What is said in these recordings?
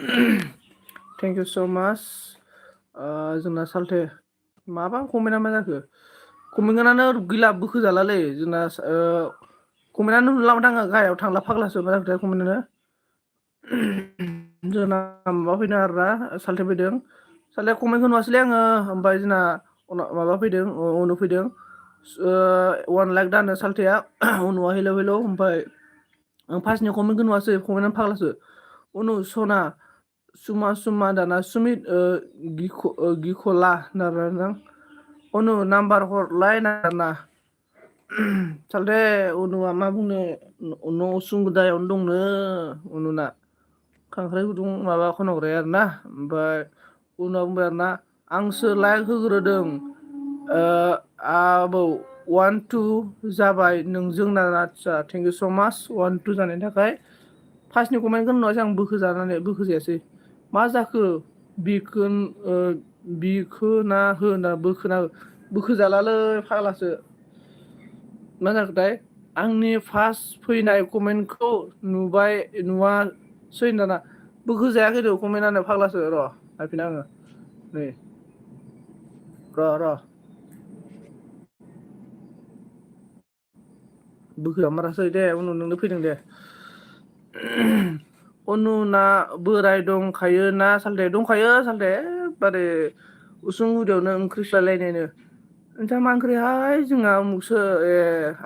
Thank you so' माच जोंना साल्थे माबा कमेन्टआ मा जाखो कमेन्टआनो गैला बोखोजालालै जोंना कमेन्टआनो नुला माथो आङो गाहायाव थांला फाग्लासो मा जाखोथाय कमेन्टआनो जोंना माबा फैदों आरोना साल्थे फैदों साल्थे कमेन्टखौ नुवासैलै आङो ओमफ्राय जोंना माबा फैदों उनु फैदों 1 लाख दानो साल्थेया उनुआ हेलौ हेलौ ओमफ्राय आं फार्स्टनि कमेन्टखौ नुवासै कमेन्टआनो फाग्लासो उनु सना सुमा दाना सुमित गिखला होनना उनु नाम्बार हरलाय ना साल्थे उनुआ मा बुंनो न' उसुं गुदायावनो दंनो उनुना खांख्राइ गुदुं माबा खनग्राया आरोना ओमफ्राय उनाव बुंबाय आरोना आंसो लाइक होग्रोदों आबौ 1 2 जाबाय नोंजों ना आदसा थेंक इउ स' माच 1 2 जानायनि थाखाय फार्स्टनि कमेन्टखौ नुवासै आं बोखोजायासै मा जाखो बिखोना होना बोखोजालालै फाग्लासो मा जाखोथाय आंनि फार्स्ट फैनाय कमेन्टखौ नुवासै दाना बोखोजायाखैथ' कमेन्टआनो फाग्लासो र' नायफिन आङो नै र' बोखोजामारासै दे उनाव नोंनो फैदों दे अनुना बोराय दंखायो ना साल्थे दंखायो साल्थे बारे उसुं गुदियावनो ओंख्रि संलायलायनायनो नोंथाङा मा ओंख्रिहाय जोंहा उमुखसो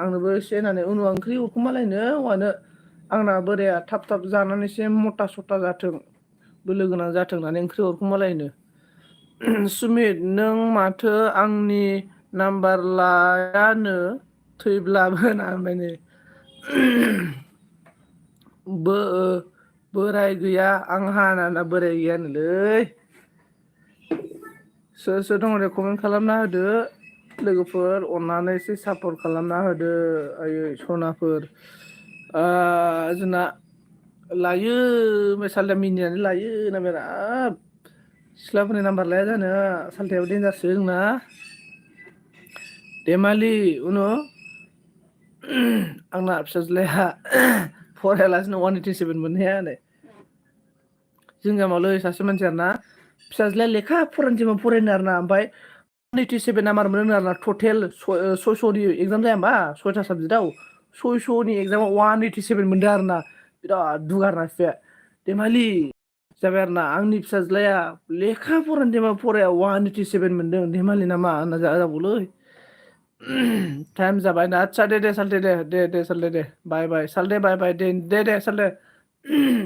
आंनोबो एसे होननानै उनाव ओंख्रि उरखुमालायनो औवानो आंना बोराया थाब जानानै एसे मथा सथा जाथों बोलो गोनां जाथों होननानै ओंख्रि हरखुमालायनो सुमित नों माथो आंनि नाम्बार लायानो थैब्लाबो ना होनबाय बोराय गैया आंहा ना बोराय गैयानोलै सोर दङ दे कमेन्ट खालामना होदो लोगोफोर अननानै एसे सापर्ट खालामना होदो आयै सनाफोर जोंना लायो साल्थे मिनिनानै लायो ना बिराद सिख्लाफोरनि नाम्बार लाया जानो साल्थेयाबो देन्जारसो जोंना देमालि उनु आंना फिसाज्लाया फरायालासिनो 187 मोननाया नै जों गामियावलै सासे मानसि आरोना फिसाज्लाया लेखा फरायनो थिनबाबो फरायनो आरोना ओमफ्राय 187 नाम्बार मोनो आरोना टटेल 600नि एगजाम जाया होमबा 6था साबजेक्टआव 600नि एगजामाव 187 मोनदों आरोना बिराद दुगा आरोना बिफाया देमालि जाबाय आरोना आंनि फिसाज्लाया लेखा फरायनो थिनबाबो फराया 187 मोनदों देमालि नामा होनना जाबावलै टाइम जाबाय ना आदसा दे साल्थे दे साल्थे दे बाय साल्थे बाय दे साल्थे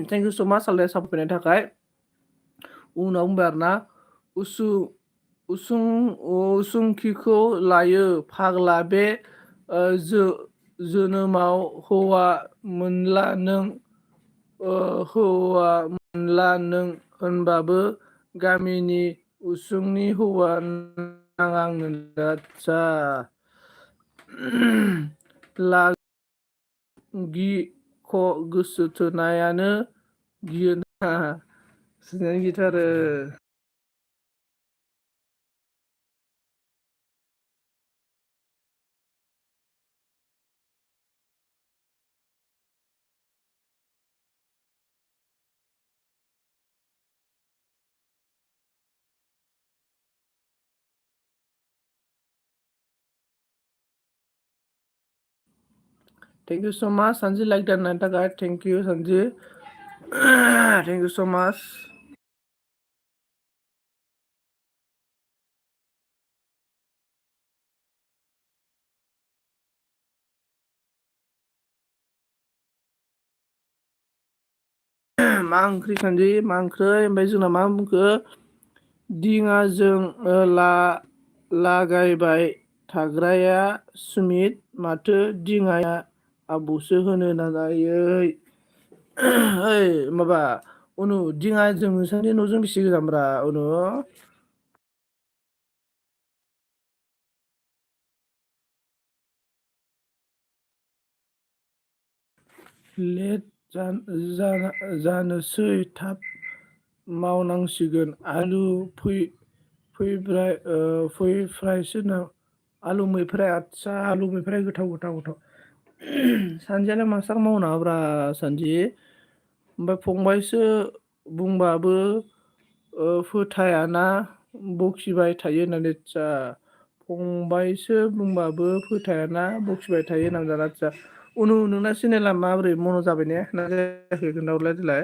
थेंक इउ स' माच साल्थे सापर्ट फैनायनि थाखाय उनाव बुंबाय आरोना उसुंखिखौ लायो फाग्ला बे जोनोमाव हौवा मोनला नों होनबाबो गामिनि उसुंनि हौवा नाङा आंनो आदसा गोसो थोनायानो गियोना सिनायानो गिथारो थेंक इउ स' माच सानजि लाइक दाननायनि थाखाय thank you सानजि thank you so' माच मा ओंख्रि सानजि मा ओंख्रि ओमफ्राय जोंना मा बुंखो दिङाजों लागायबाय थाग्राया सुमित माथो दिङाया आबौसो होनो नाजायै ओइ माबा उनु दिङा जों नोंसानि न'जों बेसे गोजानब्रा उनु लेट जानोसै थाब मावनांसिगोन आलु फैफ्रायसो आलु मैफ्राय आदसा आलु मैफ्राय गोथाव सानजियालाय मास्टार मावो नामाब्रा सानजि ओमफ्राय फंबायसो बुंबाबो फोथायाना बखिबाय थायो होननानै आदसा फंबायसो बुंबाबो फोथायाना बखिबाय थायो होननानै आदसा उनु नोंना चेनेला माबोरै मन' जाबाय ने ना जायाखै खोन्थाहरलाय देलाय।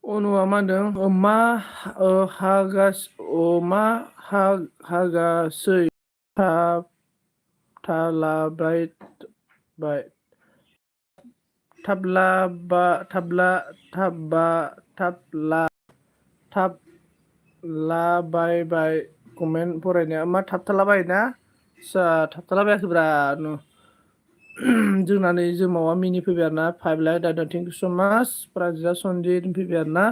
अनुआ मा होनदों मा हागासै थाब थालाबाय बाय थाबलाबा थाबला थाबबा थाबला थाबलाबायबाय कमेन्ट फरायनाया मा थाबथालाबायोना आदसा थाबथालाबायाखैब्रा जोंना नै जोमावा मिनि फैबाय आरो ना 5 लाख दादा थेंक इउ स' माच प्राजिता सनजित फैबाय आरो ना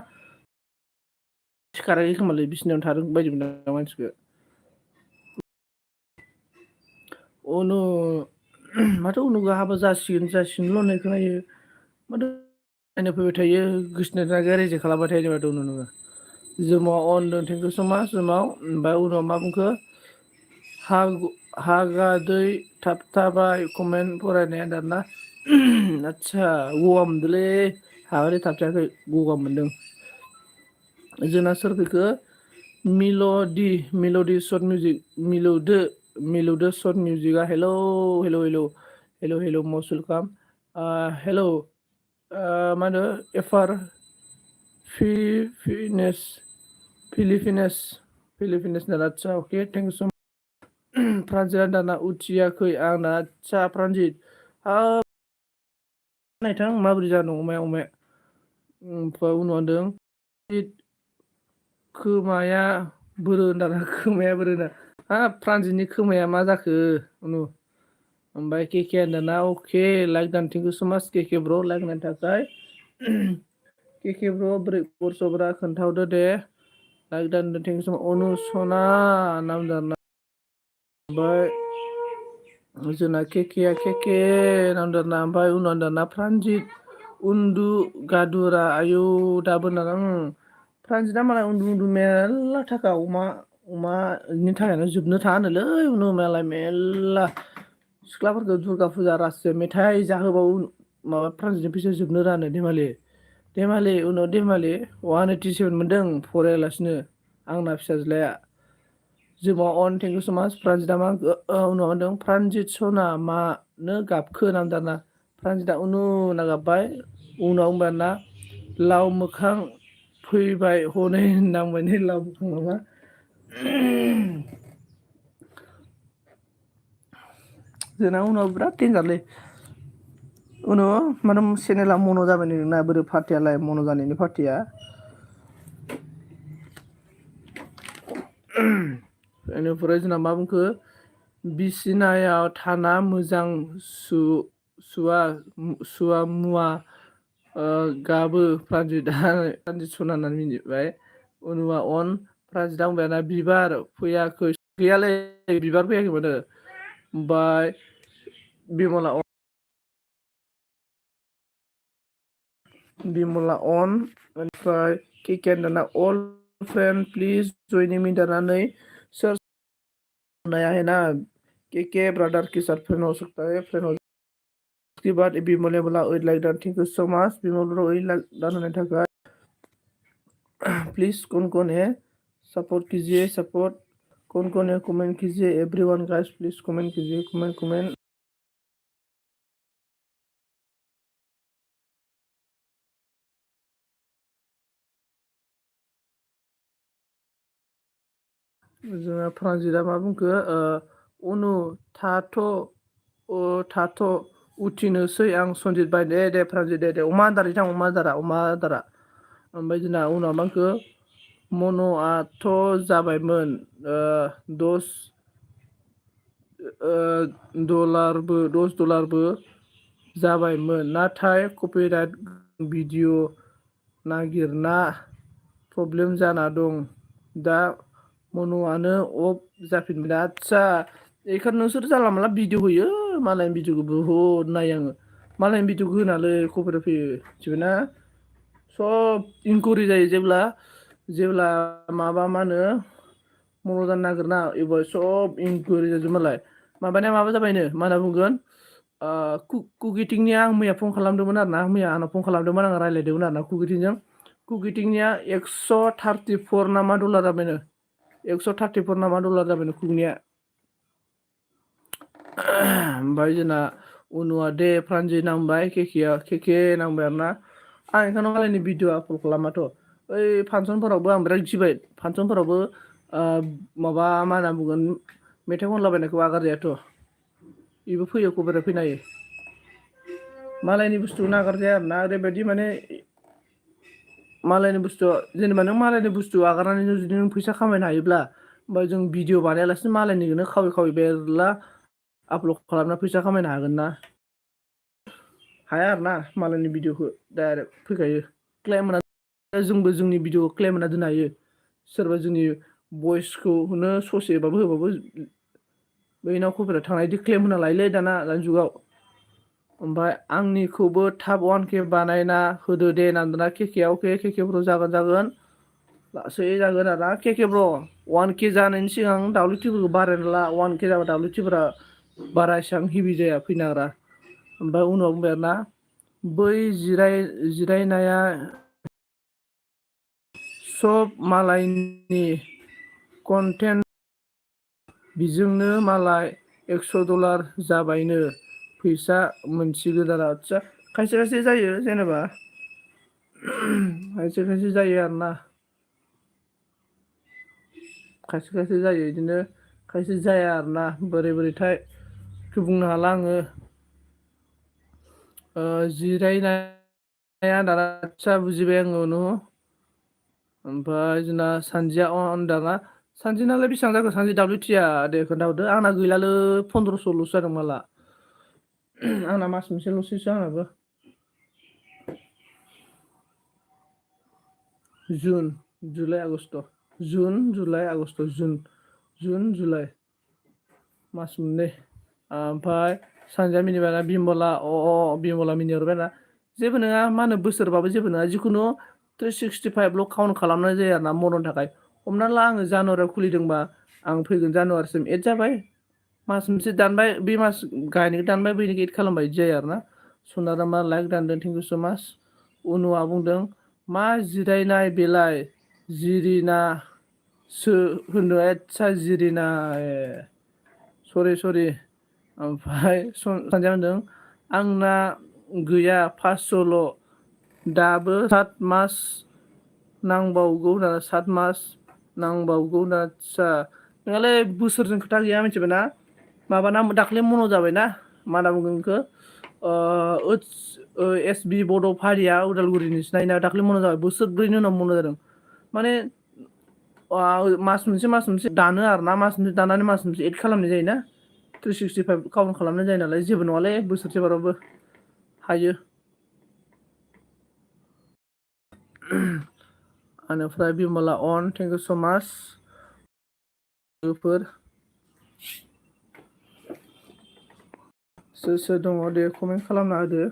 सिखाराखै खोमालै बिसिनायावनो थादों बायदि मोनदों मानसिखौ अनु माथो उनुगा हाबा जासिगोनल' होननाय खोनायो माथो नायनो फैबाय थायो गोसोनाय रायजो खालामबाय थायो माथो उनु नोङो जोमाव अनदों थेंक इउ स' माच जोमाव ओमफ्राय उनाव मा बुंखो हागादै थाबथाबाय कमेन्ट फरायनाया दाना आदसा गगा मोनदोंलै हागादै थाबथायाखै गगा मोनदों जोंना सोर फैखो मिल'दि सर्ट मिउजिक मिलौदो सर्ट मिउजिकआ हेलौ मस्ट वेलकाम हेलौ मा होनो एफार फिलिपिनेस आदसा अके थेंक इउ स' माच प्रान्जिता दाना उथियाखै आंना आदसा प्रान्जित नायथां माबोरै जादों अमाया ओमफ्राय उनाव होनदों खोमाया बोरो होनदा हाब प्रान्जितनि खोमाया मा जाखो उनु ओमफ्राय केके होनदोंना अके लाइक दान थेंक इउ स' माच केके ब्र' लाइक होनायनि थाखाय केके ब्र' बोरै खबरसबरा खोन्थाहरदो दे लाइक दान थेंक इउ स' माच अनु सना नाम दाना ओमफ्राय जोंना केकेआ केके नामदारना ओमफ्राय उनाव दाना प्रान्जित उन्दु गादुरा आयौ दाबो होनदां प्रान्जितआ मालाय उन्दु मेरला थाखा अमानि थाखायनो जोबनो थाङा होनोलै उनु मालाय मेरला सिख्लाफोरखौ दुर्गा फुजा रासिजों मेथाइ जाहोबावो माबा प्रान्जितनि फैसा जोबनो रानो धेमालि उनाव धेमालि 187 मोनदों फरायालासिनो आंना फिसाज्लाया जोमाव अन थेंक इउ स' माच प्रान्जितआ मा उनाव होनदों प्रान्जित सना मानो गाबखो नामदारना प्रान्जितआ उनु होनना गाबबाय उनाव होनबाना लाव मोखां फैबाय हनै होननांबाय नै लाव मोखां माबा जोंना उनाव बिराद देनजारलै उनाव माने चेनेला मन' जाबाय नोंना बोरै पार्टियालाय मन' जानायनि पार्टिया बेनिफ्राय जोंना मा बुंखो बिसिनायाव थाना मोजां सुवा मुवा गाबो प्रान्जित सना होननानै मिनिबाय उनुआ अन प्रान्जितआ बुंबायना बिबार फैयाखै गैयालै बिबार फैयाखै माथो ओमफ्राय बिमला अन ओमफ्राय केके दाना अल फ्रेन्ड प्लिज जयनिं मी दानानै सोर नया है ना के ब्रदर के साथ फ्रेंड हो सकता है फ्रेंड हो उसके बाद बिमल बोला 8 like done thank you so much Bimal bro 8 like done होने थाखाय प्लीज कौन है सपोर्ट कीजिए कौन है कमेंट कीजिए एवरीवन गाइस प्लीज कमेंट कीजिए कमेंट जोंना प्रान्जितआ मा बुंखो अनु थाथ' उथिनोसै आं सनजित बाय दे प्रान्जित दे अमा आदार बिथां अमा आदारा ओमफ्राय जोंना उनाव मा होनखो मन'आथ' जाबायमोन 10 डलारबो जाबायमोन नाथाय कपिराइट भिडिअ नागिरना प्रब्लेम जाना दं दा मन'आनो अफ जाफिनबाय आदसा बेखौ नोंसोर जानला मानला भिडिअ होयो मालायनि भिडिअखौ बुहुद नायो आङो मालायनि भिडिअखौ होनालै कपिराइट फैयो मिथिबायना सब इनकुवारि जायो जेब्ला जेब्ला माबा मा होनो मर' जानो नागिरना एबो सब इनकुवेरि जाजोबमालाय माबानाया माबा जाबायनो मा होनना बुंगोन कुकिटिंनिया आं मैया फन खालामदोंमोन आरो ना मैया आंनाव फन खालामदोंमोन आं रायज्लायदोंमोन आरो ना कुकिटिंजों कुकिटिंनिया 134 ना मा डलार जाबायनो 134 ना मा डलार जाबायनो कुकनिया ओमफ्राय जोंना उनुआ दे फ्रान्जि नांबाय केके नांबाय आरो ना आं ओंखायनो मालायनि भिडिअ आपल'ड खालामाथ' ओइ फांसनफोरावबो आं बिराद गिबाय फांसनफोरावबो माबा मा होनना बुंगोन मेथाइ खनलाबायनायखौ आगारजायाथ' बेबो फैयो कपिराइट फैनो हायो मालायनि बुस्थु नागारजाया आरो ना ओरैबायदि माने मालायनि बुस्थु जेनेबा नों मालायनि बुस्थु आगारनानै जुदि नों फैसा खामायनो हायोब्ला ओमफ्राय जों भिडिअ बानायालासिनो मालायनिखौनो खावै खावै बेरला आपल'ड खालामना फैसा खामायनो हागोन ना हाया आरो ना मालायनि भिडिअखौ डाइरेक्ट फैखायो क्लेम होना जोंबो जोंनि भिडिअखौ क्लेम होना दोननो हायो सोरबा जोंनि भइसखौनो ससेबाबो होबाबो बैनाव कपिराइट थांनायदि क्लेम होना लायोलै दानि जुगाव ओमफ्राय आंनिखौबो थाब 1K बानायना होदो दे होनना केकेआव केके ब्र जागोन लासै जागोन आरो ना केके ब्र 1K जानायनि सिगां दाउलिटिफोरखौ बारायना ला 1K जाबा दाउलिटिफोरा बारा एसेबां हेभि जाया फैनो नागिरा ओमफ्राय उनाव बुंबाय आरोना बै जिरायनाया सब मालायनि कन्टेन्ट बिजोंनो मालाय $100 जाबायनो फैसा मोनसिगोन आरो आदसा खायसे जायो जेनेबा खायसे जायो आरोना खायसे जायो बिदिनो खायसे जाया आरोना बोरैथाय बेखौ बुंनो हाला आङो जिरायनाया दाना आदसा बुजिबाय आङो ओमफ्राय जोंना सानजिया होनदाङा सानजिनालाय बेसेबां जाखो सानजि WTया दे खोन्थाहरदो आंना गैलालै 1500ल'सो जादों माला आंना मास मोनसेल'सैसो आंनाबो जुन जुलाइ आगष्ट जुन जुलाइ आगष्ट जुन जुलाइ मास मोननै ओमफ्राय सानजिया मिनिबायना बिमला बिमला मिनिहरबायना जेबो नङा मा होनो बोसोरबाबो जेबो नङा जिखुनु 365ल' काउन्ट खालामनाय जायो आरो ना मर'नि थाखाय हमना ला आङो जानुवारियाव खुलिदोंबा आं फैगोन जानुवारिसिम 8 जाबाय मास मोनसे दानबाय बे मास गायनायखौ दानबाय बैनिखौ 8 खालामबाय बिदि जायो आरो ना सनारामा लाइक दानदों थेंक इउ स' माच उनुआ बुंदों मा जिरायनाय बेलाय जिरिनासो होनो आदसा जिरिना सरि ओमफ्राय सानजिया होनदों आंना गैया 500ल' दाबो 7 मास नांबावगौ 7 मास नांबावगौ आदसा नोंहालाय बोसोरजों खोथा गैया मिथिबाय ना माबाना दाख्लै मन' जाबायना मा होनना बुंगोन बेखौ SB बड' फारिया उदालगुरिनि सिनायना दाख्लै मन' जाबाय बोसोरब्रैनि उनाव मन' जादों माने मास मोनसे दानो आरो ना मास मोनसे दानानै मास मोनसे 8 खालामनाय जायोना 365 काउन्ट खालामनाय जायो नालाय जेबो नङालै बोसोरसे बाराबो हायो बेनिफ्राय बिमला थेंक इउ स' माच सोर दङ दे कमेन्ट खालामना होदो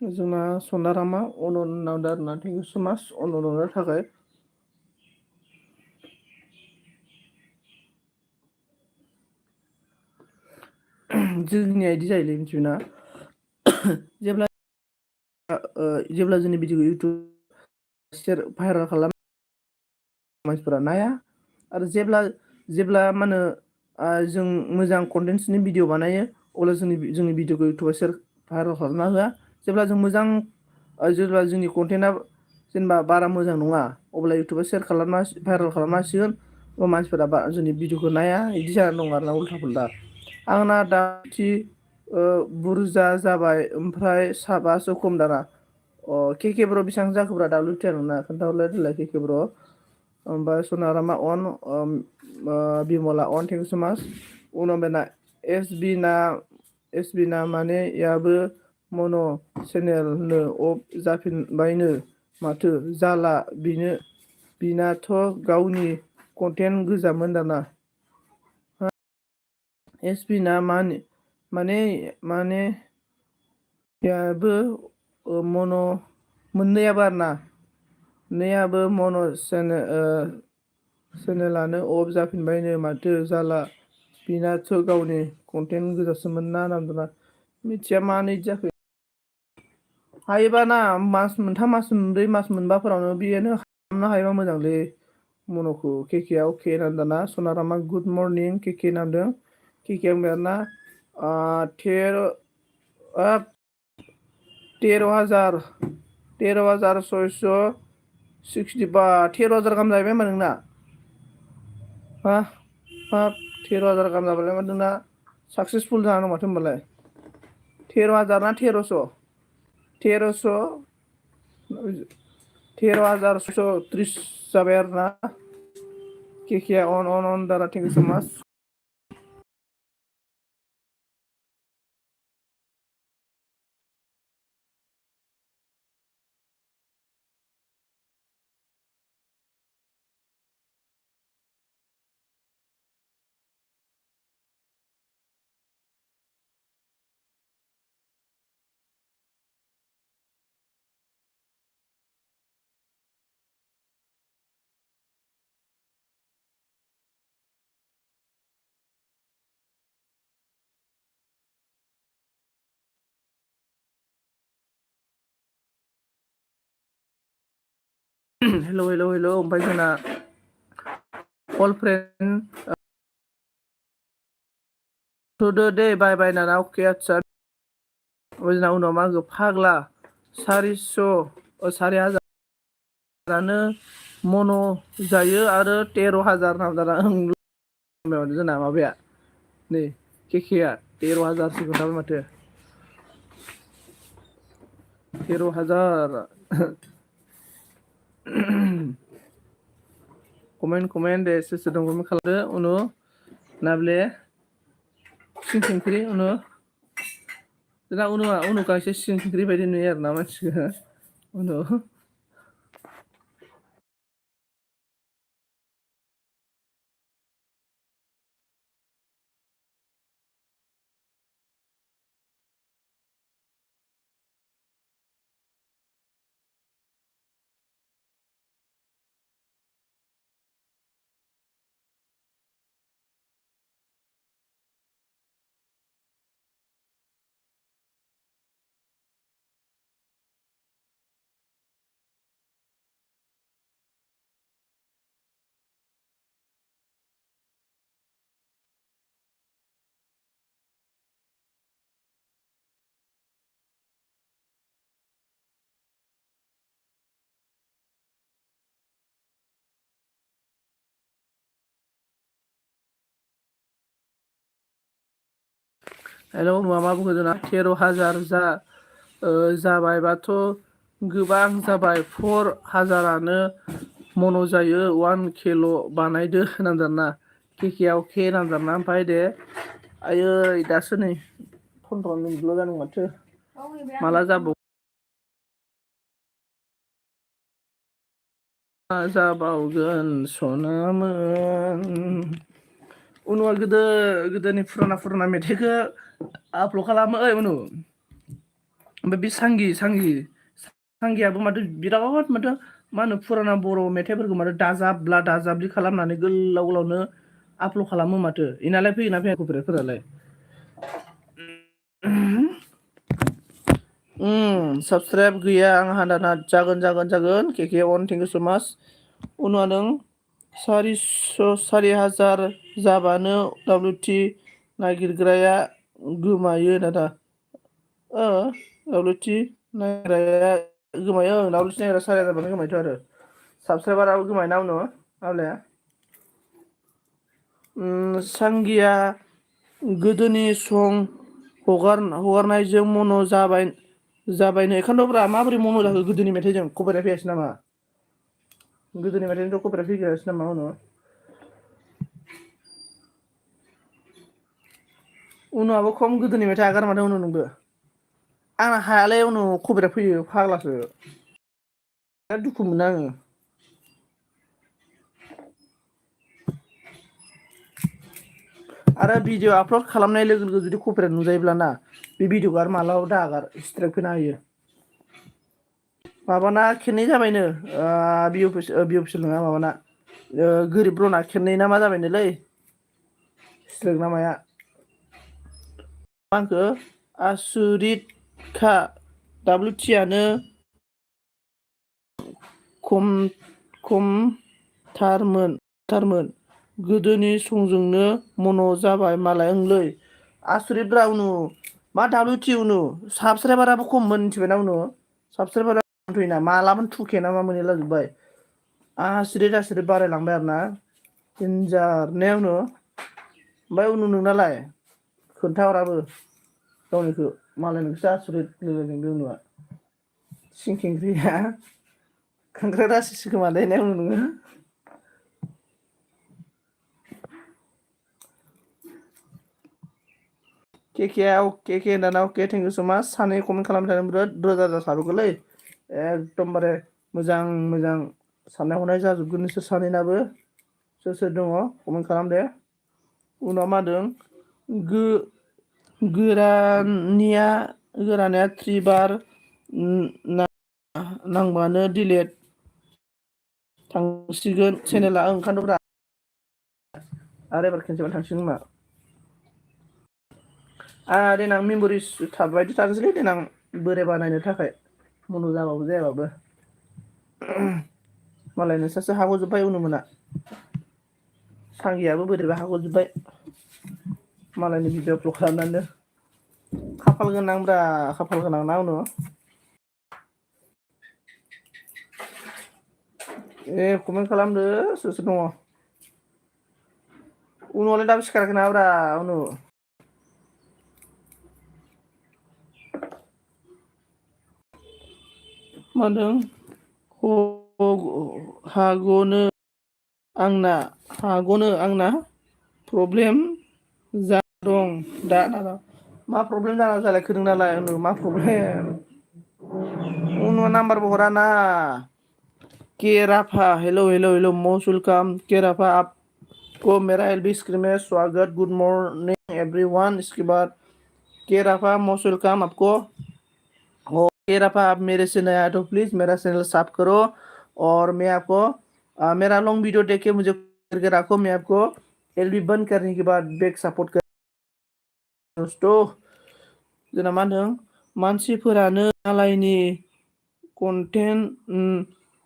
जोंना सनारामा अननाव आरोना थेंक इउ स' माच अननो थाखाय जोंनिया बिदि जायोलै मिथिबायना जेब्ला जोंनि भिडिअखौ इउटुब भाइरेल खालाम मानसिफोरा नाया आरो जेब्ला मा होनो जों मोजां कन्टेन्टसनि भिडिअ बानायो अब्ला जोंनि भिडिअखौ इउटुबाव भाइरेल खालामना होआ जेब्ला जों मोजां जेब्ला जोंनि कन्टेन्टआ जेनेबा बारा मोजां नङा अब्ला इउटुबाव खालामना भाइरेल खालामना होसिगोन मानसिफोरा जोंनि भिडिअखौ नाया बिदि जानानै दं आरोना उल्था पुल्था आंना दा बुरजा जाबाय ओमफ्राय साबासो खम दाना केके ब्र बेसेबां जाखोब्रा WTया नोंना खोन्थाहरलाय देलाय केके ब्र ओमफ्राय सनारामा बिमला थेंक इउ स' माच उनाव बेना SB ना एसबि ना माने याबो मन' चेनेलनो अफ जाफिनबायनो माथो जाला बिनाथ' गावनि कन्टेन्ट गोजामोन दाना। एसबि ना माने याबो मन' मोननैयाबो आरोना मोननैयाबो मन' चेनेलानो अफ जाफिनबायनो माथो जाला बिनाथ' गावनि कन्टेन्ट गोजासोमोन ना होनना मिथिया मानो इदि जाखो। हायोबा ना मास मोनथाम मास मोनब्रै मास मोनबाफोरावनो बेनो खालामनो हायोबा मोजांलै मन'खौ केकेआ अके होनना दाना सनारामा गुड मर्निं केके नामदों केकेआ मेरना 13,660 13,000 गाहाम जाहैबाय होमबा नोंना हाब 13,000 गाहाम जाबायलाय माथो नोंना साक्सेसफुल जाना दं माथो होमबालाय 13,000 ना 1300 13,630 जाबाय आरोना केकेआ अन दादा थेंक इउ सो माच। हेलौ ओमफ्राय जोंना अल फ्रेन्ड थुदो दे बाय नाना अके आदसा जोंना उनाव मा होनखो फाग्ला 4,000 मन' जायो आरो 13,000 नाम जोंना माबाया नै केकेआ 13,000 खोन्थाबाय माथो 13,000 कमेन्ट दे सोर दं कमेन्ट खालामदो उनु नाब्ले सिंख्रि जोंना उनुखौ एसे सिंख्रि बायदि नुयो आरोना मानसिखौ उनु हेलौ मा बुंखो जोंना 13,000 जाबायबाथ' गोबां जाबाय 4,000 मन' जायो 1 किल' बानायदो होनदोंना केकेआ अके होनदोंना ओमफ्राय दे आयै दासो नै 15 मिनिटल' जादों माथो माला जाबाव जाबावगोन सनामोन उनुआ गोदोनि फुराना मेथाइखौ आपल'ड खालामो उनु ओमफ्राय बे सांगियाबो माथो बिराद माथो मा होनो फुराना बर' मेथाइफोरखौ माथो दाजाबलि खालामनानै गोलावनो आपल'ड खालामो माथो इनालाय फैयोना फैया कपिराइटफोरालाय साबसक्राइब गैया आंहा दाना जागोन KK on thank you so माच उनुआ नों 4,000 जाबानो WT नागिरग्राया गोमायो दादा WT नागिरग्राया गोमायो WT नागिरग्रा 4,000 जाबानो गोमायोथ' आरो साबसक्राइबाराबो गोमायोना उनाव आबलाया सांगिया गोदोनि सं हगारनायजों मन' जाबायनो एखानथ'ब्रा माबोरै मन' जाखो गोदोनि मेथाइजों कपिराइट फैयासै नामा गोदोनि मेथाइजोंथ' कपिराइट फैयासै नामा उनाव उनावबो खम गोदोनि मेथाइ आगार माथो उनाव नोंबो आंना हायालाय उनाव कबिराट फैयो फाग्लासो बिराद दुखु मोनो आङो आरो भिडिअ आपल'ड खालामनाय लोगो लोगो जुदि कपिराइट नुजायोब्ला ना बे भिडिअखौ आरो मालाबाबो दा आगार स्ट्राइक फैना होयो माबाना खेननै जाबायनो बि अफिसियेल नङा माबाना गोरिब रना खेननै ना मा जाबायनोलै स्ट्राइक ना माया मा होनखो आसुरितखा WTआनो खमथारमोन गोदोनि संजोंनो मन' जाबाय मालाय ओंलै आसुरितब्रा उनु मा WT उनु साबसक्राइबाराबो खममोन मिथिबायना उनु साबसक्राइबारा फैना मालाबानो 2K ना मा मोनहैला जोब्बाय आसुरित बारायलांबाय आरो ना देनजार ने उनु ओमफ्राय उनु नोंनालाय खोन्थाहराबो गावनिखौ मालायनिखौसो आसुरित होनलायलायदों बे उनुआ सिंखेंख्रिया खांख्राइ रासिसो खोमालै ने उनु नोङो केके दाना अके थेंक इउ सो माच सानै कमेन्ट खालामबाय थादों बिराद रोजा रोजा साबायखरलै एकदमबारे मोजां मोजां साननाय हनाय जाजोबगोन नोंसोर सानैनाबो सोर सोर दङ कमेन्ट खालाम दे उनाव मा होनदों गोरानिया 3 बार नांबानो डिलेट थांसिगोन चेनेला ओंखारदोंब्रा आरो एबार खेनसेबानो थांसिगोन मा देनां मेम'रिस बायदि थानोसैलै देनां बोरायबा नायनो थाखाय मन' जाबाबो जायाबाबो मालाय नोंसोरसो हाग'जोब्बाय उनुमोना सांगियाबो बोरैबा हाग'जोब्बाय मालायनि भिडिअ आपल'ड खालामनानै खाफाल गोनांब्रा खाफाल गोनां ना उनु कमेन्ट खालामदो सोर सोर दङ उनुआलाय दाबो सिखाराखै नामाब्रा उनु मा होनदों हाग'नो आंना प्रब्लेम जा दं दा मा प्रब्लेम जाना जालायखो नोंनालाय मा प्रब्लेम उनुआ नाम्बारबो हराना के राफा हेलो मोस्ट वेलकाम के राफा आपको मेरा एलबी स्क्रीन में स्वागत गुड मॉर्निंग एवरीवन इसके बाद के राफा मोस्ट वेलकाम आपको के राफा आप मेरे से नया है तो प्लीज मेरा चैनल सब्सक्राइब करो और मैं आपको मेरा लॉन्ग वीडियो देख के मुझे करके रखो मैं आपको एलबी बंद करने के बाद बैक सपोर्ट कर दोस्तों जोंना मा होनदों मानसिफोरानो मालायनि कन्टेन्ट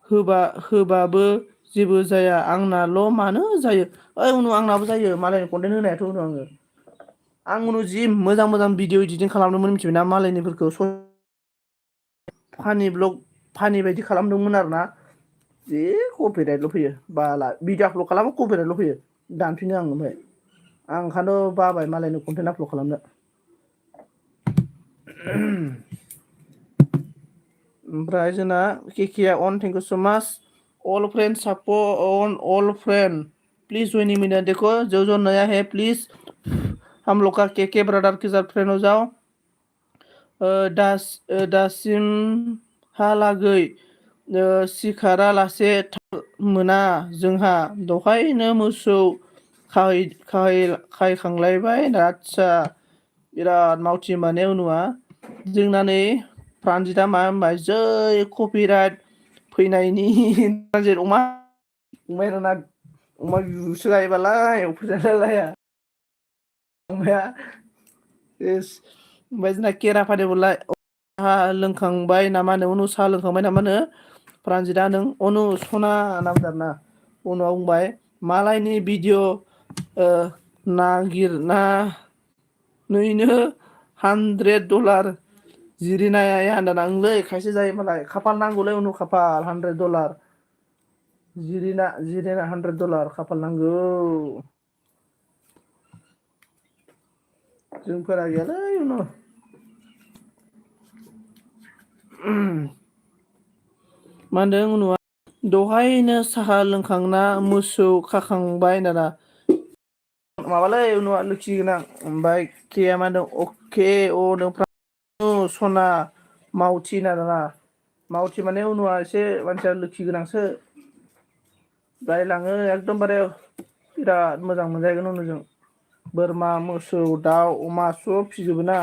होबाबो जेबो जाया आंनाल' मानो जायो ओइ उनु आंनाबो जायो मालायनि कन्टेन्ट होनायाथ' उनु आं उनु जि मोजां मोजां भिडिअ एडिटिं खालामदोंमोन मिथिबायना मालायनिफोरखौ फानि ब्लग फानि बायदि खालामदोंमोन आरोना जि कपिराइटल' फैयो बाला भिडिअ आपल'ड खालामो कपिराइटल' फैयो दानफिनो आं ओमफ्राय आं ओंखायनोथ' बाबाय मालायनि कन्टेन्ट आपल'ड खालामनो ओमफ्राय जोंना केकेआ अन थेंक इउ सो माच all friend all friend please join me देखो जो नया है प्लीज हम लोग का केके ब्रदर के साथ फ्रेंड हो जाओ दासिमहालागै सिखारालासे मोना जोंहा दहायनो मोसौ खाहैखांलायबाय आदसा बिराद मावथि माने उनुआ जोंना नै प्रानजितआ मा होनबाय जै कपिराइट फैनायनि अमा बिबुसो लायोबालाय अफायजालाया अमाया ओमफ्राय जोंना केराफानिबोलाय साहा लोंखांबाय नामा होनो उनु साहा लोंखांबाय नामा होनो प्रानजितआ नों अनु सना नामजादा उनाव बुंबाय मालायनि भिडिअ नागिरनानैनो $100 जिरिनाया होनदां आंलै खायसे जायो मालाय खाफाल नांगौलै उनु खाफाल $100 जिरिना $100 खाफाल नांगौ जोंफोरा गैयालै उनु मा होनदों उनुआ दहायनो साहा लोंखांना मोसौ खाखांबाय दाना माबालै उनाव लोखि गोनां ओमफ्राय केया मा होनदों अके अ नों सना मावथि ना मावथि माने उनावआ एसे मानसिया लोखि गोनांसो बायलाङो एकदमबारे बिराद मोजां मोनजाहैगोन उनावजों बोरमा मोसौ दाउ अमा सब फिजोबो ना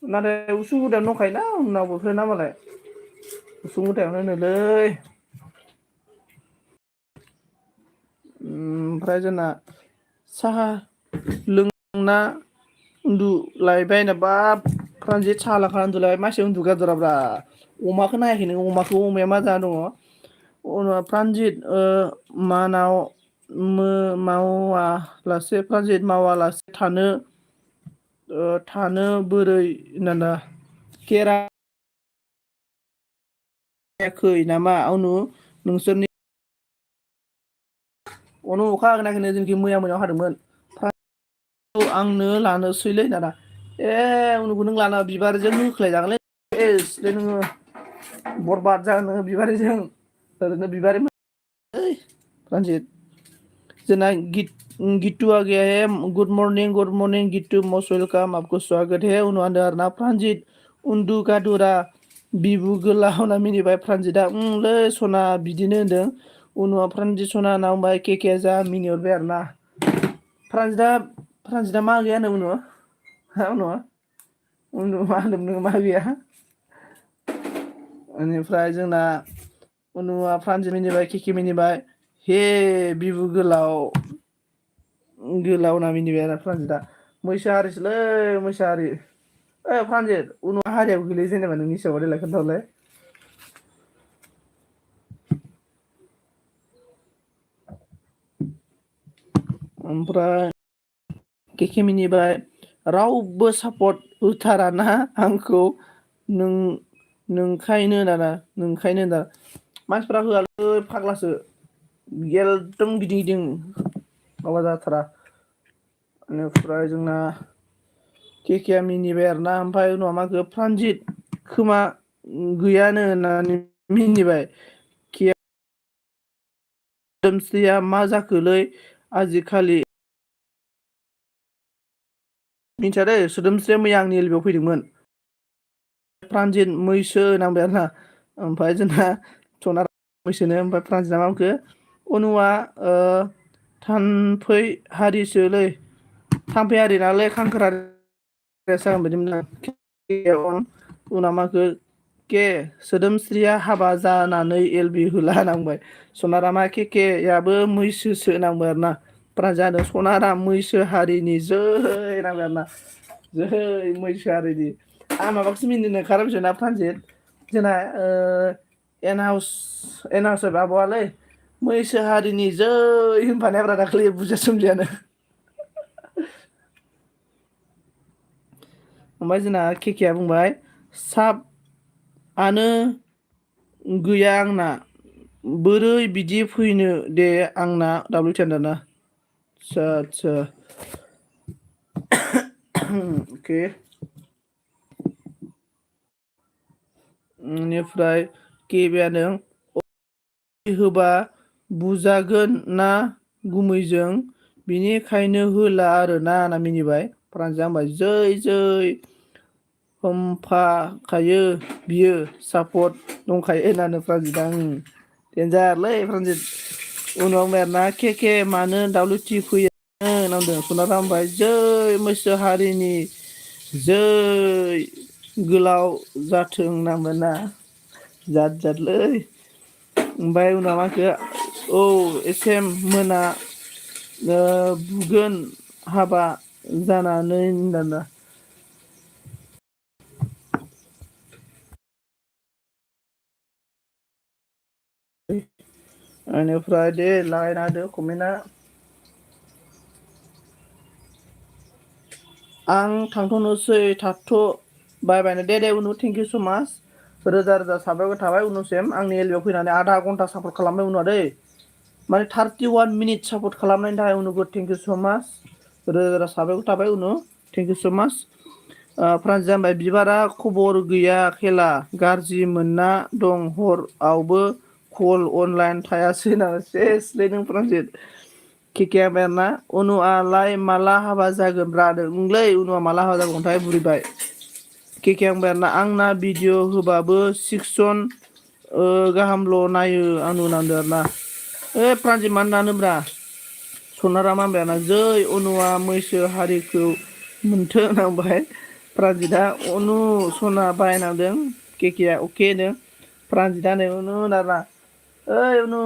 नाथाय उसुं गुदायावनो दंखायोना उनावबोफोर ना मालाय उसुं गुदायावनो होनोलै ओमफ्राय जोंना साहा लोंना उन्दुलायबाय ना बाब फ्रानजित साहा लाखाना उन्दुलायबाय मानसि उन्दुगाद्राब्रा अमाखौ नायाखै नों अमाखौ अमाया मा जाना दङ उनाव प्रानजित मानाव मावालासे प्रानजित मावालासे थानो बोरै होनना केरा खै नामा आउनु नोंसोरनि अनो अखा हागोना हायाखैनो जोंनिखि मैया मोनायाव हादोंमोन आंनो लानोसैलै दाना उननिखौ नों लाना बिबारजों होख्लाय जागोनलै नोङो बरबाद जागोन नोङो बिबारिजों ओरैनो बिबारि रन्जित जोंना गितुआ गया है गुड मर्निं गितु मस्ट वेलकाम आपको स्वागत है उनाव होनदों आरो ना प्रानजित उन्दु गादुरा बिबु गोलाव होनना मिनिबाय प्रानजितआ लै सना बिदिनो होनदों उनाव प्रानजित सना होनना बुंबाय केके जा मिनिहरबाय आरो ना प्रानजितआ मा गैया होनो उनाव मा होनदोंमोन नोङो मा गैया बेनिफ्राय जोंना उनुआ प्रानजित मिनिबाय केके मिनिबाय हे बिबु गोलाव होनना मिनिबाय आरो प्रानजितआ मैसो हारिसोलै मैसो हारि प्रानजित उनाव हारियाव गोलैयो जेनेबा नोंनि हिसाबाव देलाय खोन्थाहरलाय ओमफ्राय केके मिनिबाय रावबो सापर्ट होथाराना आंखौ नोंखायनो दा मानसिफ्रा होआलै फाग्लासो गेलदों गिदिं माबा जाथारा बेनिफ्राय जोंना केकेआ मिनिबाय आरोना ओमफ्राय उनाव माखो प्रानजित खोमा गैयानो होननानै मिनिबाय सोदोमस्रिया मा जाखोलै आजिखालि मिथिया दै सोदोमस्रिया मैया आंनि एलबियाव फैदोंमोन प्रानजित मैसो नांबाय आरोना ओमफ्राय जोंना सना मैसोनो ओमफ्राय प्रानजितआ मा बुंखो अनुआ थाम्फै हारिसोलै थाम्फै हारि नालाय खांखोरा जागोन बायदिमोन उनाव माखो के सोदोमस्रिया हाबा जानानै एलबि होला नांबाय सनारामा केकेयाबो मैसोसो नांबाय आरोना प्रानजितआ सनाराम मैसो हारिनि जै नांबाय आरोना जै मैसो हारिनि आं माबाखौसो मिनिनो ओंखारबायना प्रानजित जोंना एनहाउस आब'आलै मैसो हारिनि जै होनफानायब्रा दाखालि बुजिया सोमजियानो ओमफ्राय जोंना केकेआ बुंबाय साबआनो गैया आंना बोरै बिदि फैनो दे आंना WT होनदोंना आदसा अके बेनिफ्राय केबिआनो होबा बुजागोन ना गुमैजों बिनिखायनो होला आरोना होनना मिनिबाय प्रानजितआ होनबाय जै हमफाखायो बियो सापर्ट दंखायो होननानै प्रानजितआ देनजारलै प्रानजित उनाव बुंबाय आरोना केके मानो WT फैया होनदों सनारा बुंबाय जै मैसो हारिनि जै गोलाव जाथों होनना जादलै ओमफ्राय उनाव माखो औ एसेम मोना बुगोन हाबा जानानै होनदोंना बेनिफ्राय दे लागायना होदो कमेन्टआ आं थांथ'नोसै बाय दे उनु थेंक इउ स' माच रोजा रोजा साबायखर थाबाय उनुसिम आंनि एलबियाव फैनानै आधा घन्टा सापर्ट खालामबाय उनाव दै माने 31 मिनिट सापर्ट खालामनायनि थाखाय उनुखौ थेंक इउ स' माच रोजा रोजा साबायखर थाबाय उनु थेंक इउ स' माच प्रानजितआ होनबाय बिबारा खबर गैया खेला गाज्रि मोनना दं हरावबो कल अनलाइन थायासै नामा सेसलै नों प्रानजित केके आबायाना उनुआलाय माला हाबा जागोन ब्रा नोंलै उनुआ माला हाबा जागोनथाय बुरिबाय केके आबायाना आंना भिडिअ होबाबो 6 जन गाहामल' नायो आं नुनांदों आरोना प्रानजित मानो दानोब्रा सनाराम आबायाना जै उनुआ मैसो हारिखौ मोनथो नांबाय प्रानजितआ अनु सना बायनांदों केकेआ अके नो प्रानजितआ नै उनु आरोना ओइ उनु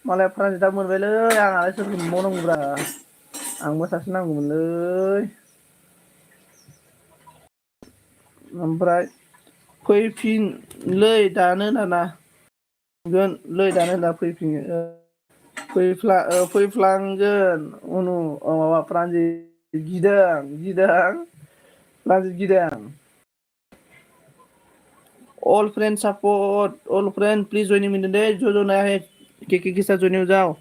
मालाय प्रानजितआ मोनबायलै आंहालाय सोरखौ मोनबावनांगौब्रा आंबो सासे नांगौमोनलै ओमफ्राय फैफिनलै दानो नाना लै दानो दा फैफ्लांगोन उनु माबा प्रानजित गिदों प्रानजित गिदों all friend support all friend please joining में दे जो नया है के साथ जॉइन हो जाओ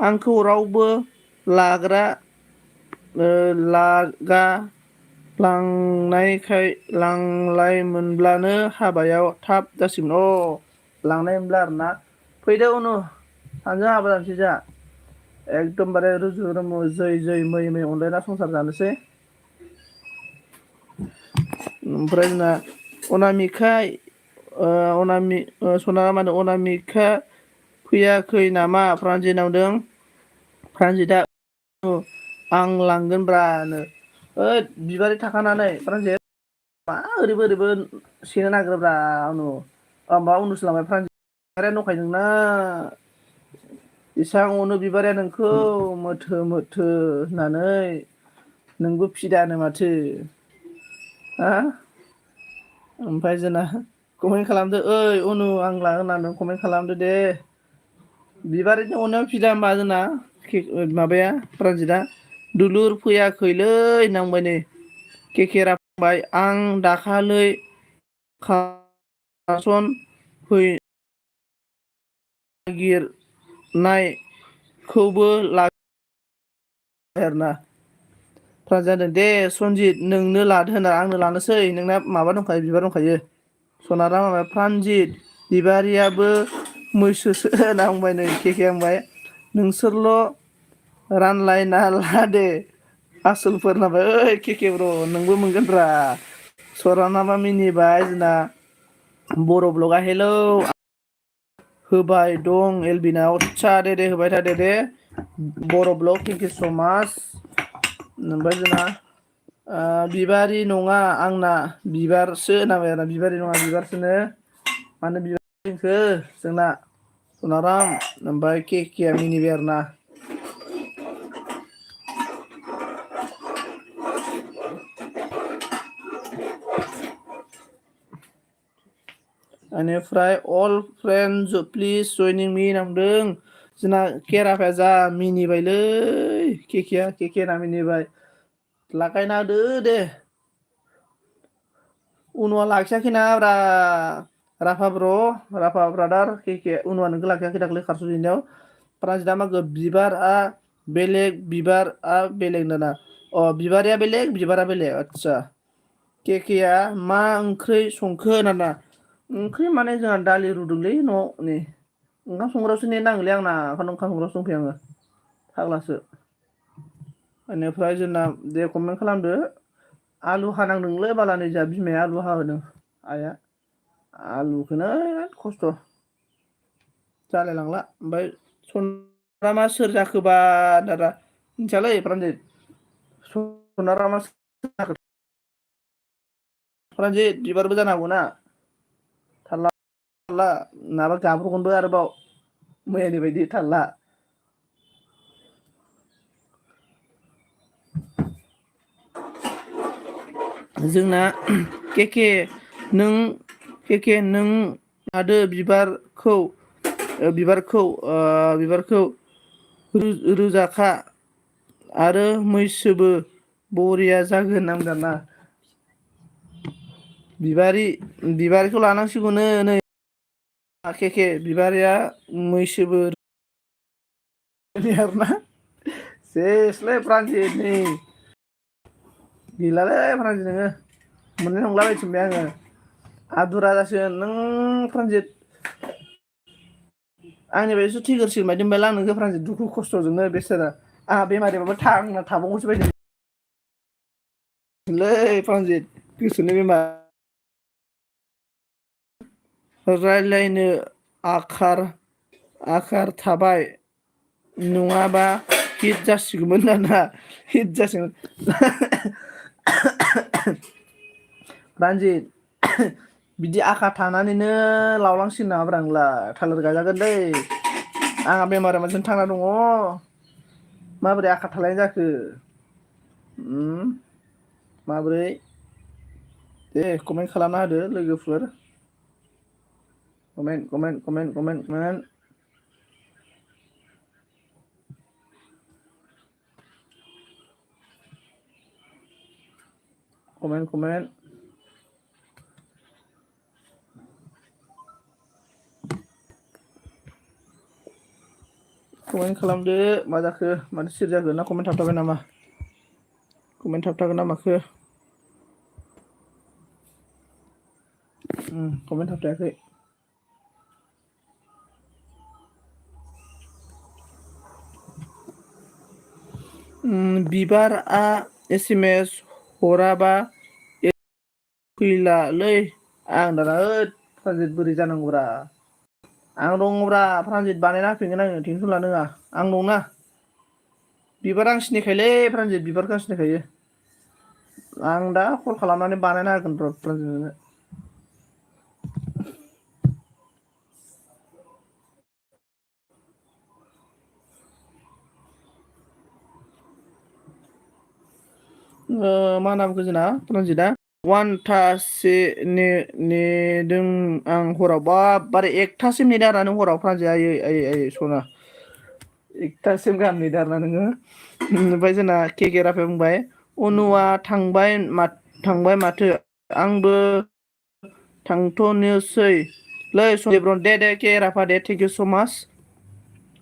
आंखौ रावबो लाग्रा लागा लांलाय मोनब्लानो हाबायाव थाब जासिगोन लांनाय मोनब्ला आरोना फैदो उनु सानैजों हाबा जानोसै जोंहा एकदमबारे रुजु रुमु जै मै अनलायना संसार जानोसै ओमफ्राय जोंना अनामिका सनाराम अनामिका फैयाखै नामा प्रानजित नावदों प्रानजितआ आं लांगोन ब्रानो बिबारि थाखानानै प्रानजित मा ओरैबो सेनो नागिरोब्रा माबा उनुसो लांबाय प्रानजित बिबारिया नंखाय नोंना इसां अनो बिबारिया नोंखौ मोथो होननानै नोंबो फिदानो माथो हा ओमफ्राय जोंना कमेन्ट खालामदो ओइ उनु आं लागोन होननानै कमेन्ट खालामदो दे बिबारिनि अननायाव फिदा होमबा जोंना माबाया प्रानजितआ दुलुर फैयाखैलै नांबाय नै केकेरा फंबाय आं दाखालै खासन नागिरनायखौबो आरोना प्रानजित दे सनजित नोंनो लादो होना आंनो लानोसै नोंना माबा दंखायो बिबार दंखायो सनाराम प्रानजित बिबारियाबो मैसोसो होना बुंबाय नै केके बुंबाय नोंसोरल' रानलायना ला दे आसोलफोर नाबाय ओइ केके ब्र नोंबो मोनगोनब्रा सरानामा मिनिबाय जोंना बर' ब्लगआ हेलौ होबाय दं एलबिनाव आदसा दे होबाय था दे बर' ब्लग थेंक इउ स' माच ओमफ्राय जोंना बिबारि नङा आंना बिबारसो होनाबाय आरो बिबारि नङा बिबारसोनो मानो बिबार होनखो जोंना सनाराम ओमफ्राय केकेआ मिनिबाय आरोना बेनिफ्राय अल फ्रेन्ड प्लिज जयनिं मी नांदों जोंना केराफाया जा मिनिबायलै केके ना मिनिबाय लागायना होदो दे उनुआ लाखियाखैना ब्रा राफा ब्रादार केके उनुआ नोंखौ लाखियाखै दाख्लै खारस'जोबनायाव प्रानजितआ मागो बिबारआ बेलेग दाना बिबारिया बेलेग बिबारा बेलेग आदसा केकेआ मा ओंख्रि संखो नाना ओंख्रि माने जोंहा दालि रुदोंलै न'आव नै ओंखाम संग्रायावसो नेट नाङोलै आंना ओंखायनो ओंखाम संग्रायावसो दंफैयो आङो फाग्लासो बेनिफ्राय जोंना दे कमेन्ट खालामदो आलु हानांदोंलै बाला नै जोंहा बिमाया आलु हाहोदों आइया आलुखौनो खस्थ' जालायलांला ओमफ्राय सनारामा सोर जाखोबा दादा मिथियालै प्रानजित सनारामा सोर जाखो प्रानजित बिबारबो जानो हागौना थाल्ला माबा गाब्रगोनबो आरोबाव मैयानि बायदि थाल्ला जोंना केके नों लादो बिबारखौ रोजाखा आरो मैसोबो बरिया जागोन नामदाना बिबारिखौ लानांसिगौनो नै केके बिबारिया मैसोबो आरोना सेसलै प्रानजित नै गैलालै प्रानजित नोङो मोननाय नंला बायदि मोनबाय आङो आदुरा जासिगोन नों प्रानजित आंनिफ्रायसो थैगोरसिगोन बायदि मोनबाय आं नोंखौ फ्रान्जित दुखु खस्थ'जोंनो बेसोरा आंहा बेमारिबाबो थांना थाबावगौसो बायदिलै फ्रान्जित गोसोनि बेमार रायलायनो आखार थाबाय नङाबा हिट जासिगौमोन दाना हिट जासिगोन फ्रान्जित बिदि आखा थानानैनो लावलांसिगोन नामाब्रा नोंलाय थालिर गायजागोन दै आंहा बेमारा मानसिनो थांना दङ माबोरै आखा थालायनाय जाखो माबोरै दे कमेन्ट खालामना होदो लोगोफोर कमेन्ट कमेन्ट खालामदो मा जाखो माथो सिरि जाखो ना कमेन्ट थाबथाबाय नामा कमेन्ट थाबथागोन ना माखो कमेन्ट थाबथायाखै बिबारआ SMS हराबा फैलालै आं दाना फ्रान्जित बोरै जानांगौब्रा आं दङब्रा फ्रान्जित बानायना होफिनगोन आङो टेनसन लानो नाङा आं दंना बिबार आं सिनायखायोलै फ्रान्जित बिबारखौ आं सिनायखायो आं दा कल खालामनानै बानायना होगोन र' फ्रान्जितनो मा होनना बुंखो जोंना फ्रान्जितआ वानथासे नेदों आं हराव बारे एकथासिम नेदों आरोना नों हराव फ्रान्जित आयै सना एकथासिम गाहाम नेदों आरोना नोङो ओमफ्राय जोंना के राफाया बुंबाय अनुआ थांबाय माथो आंबो थांथ'नोसै लै सनिब्रन दे के Rafa Day thank you so' माच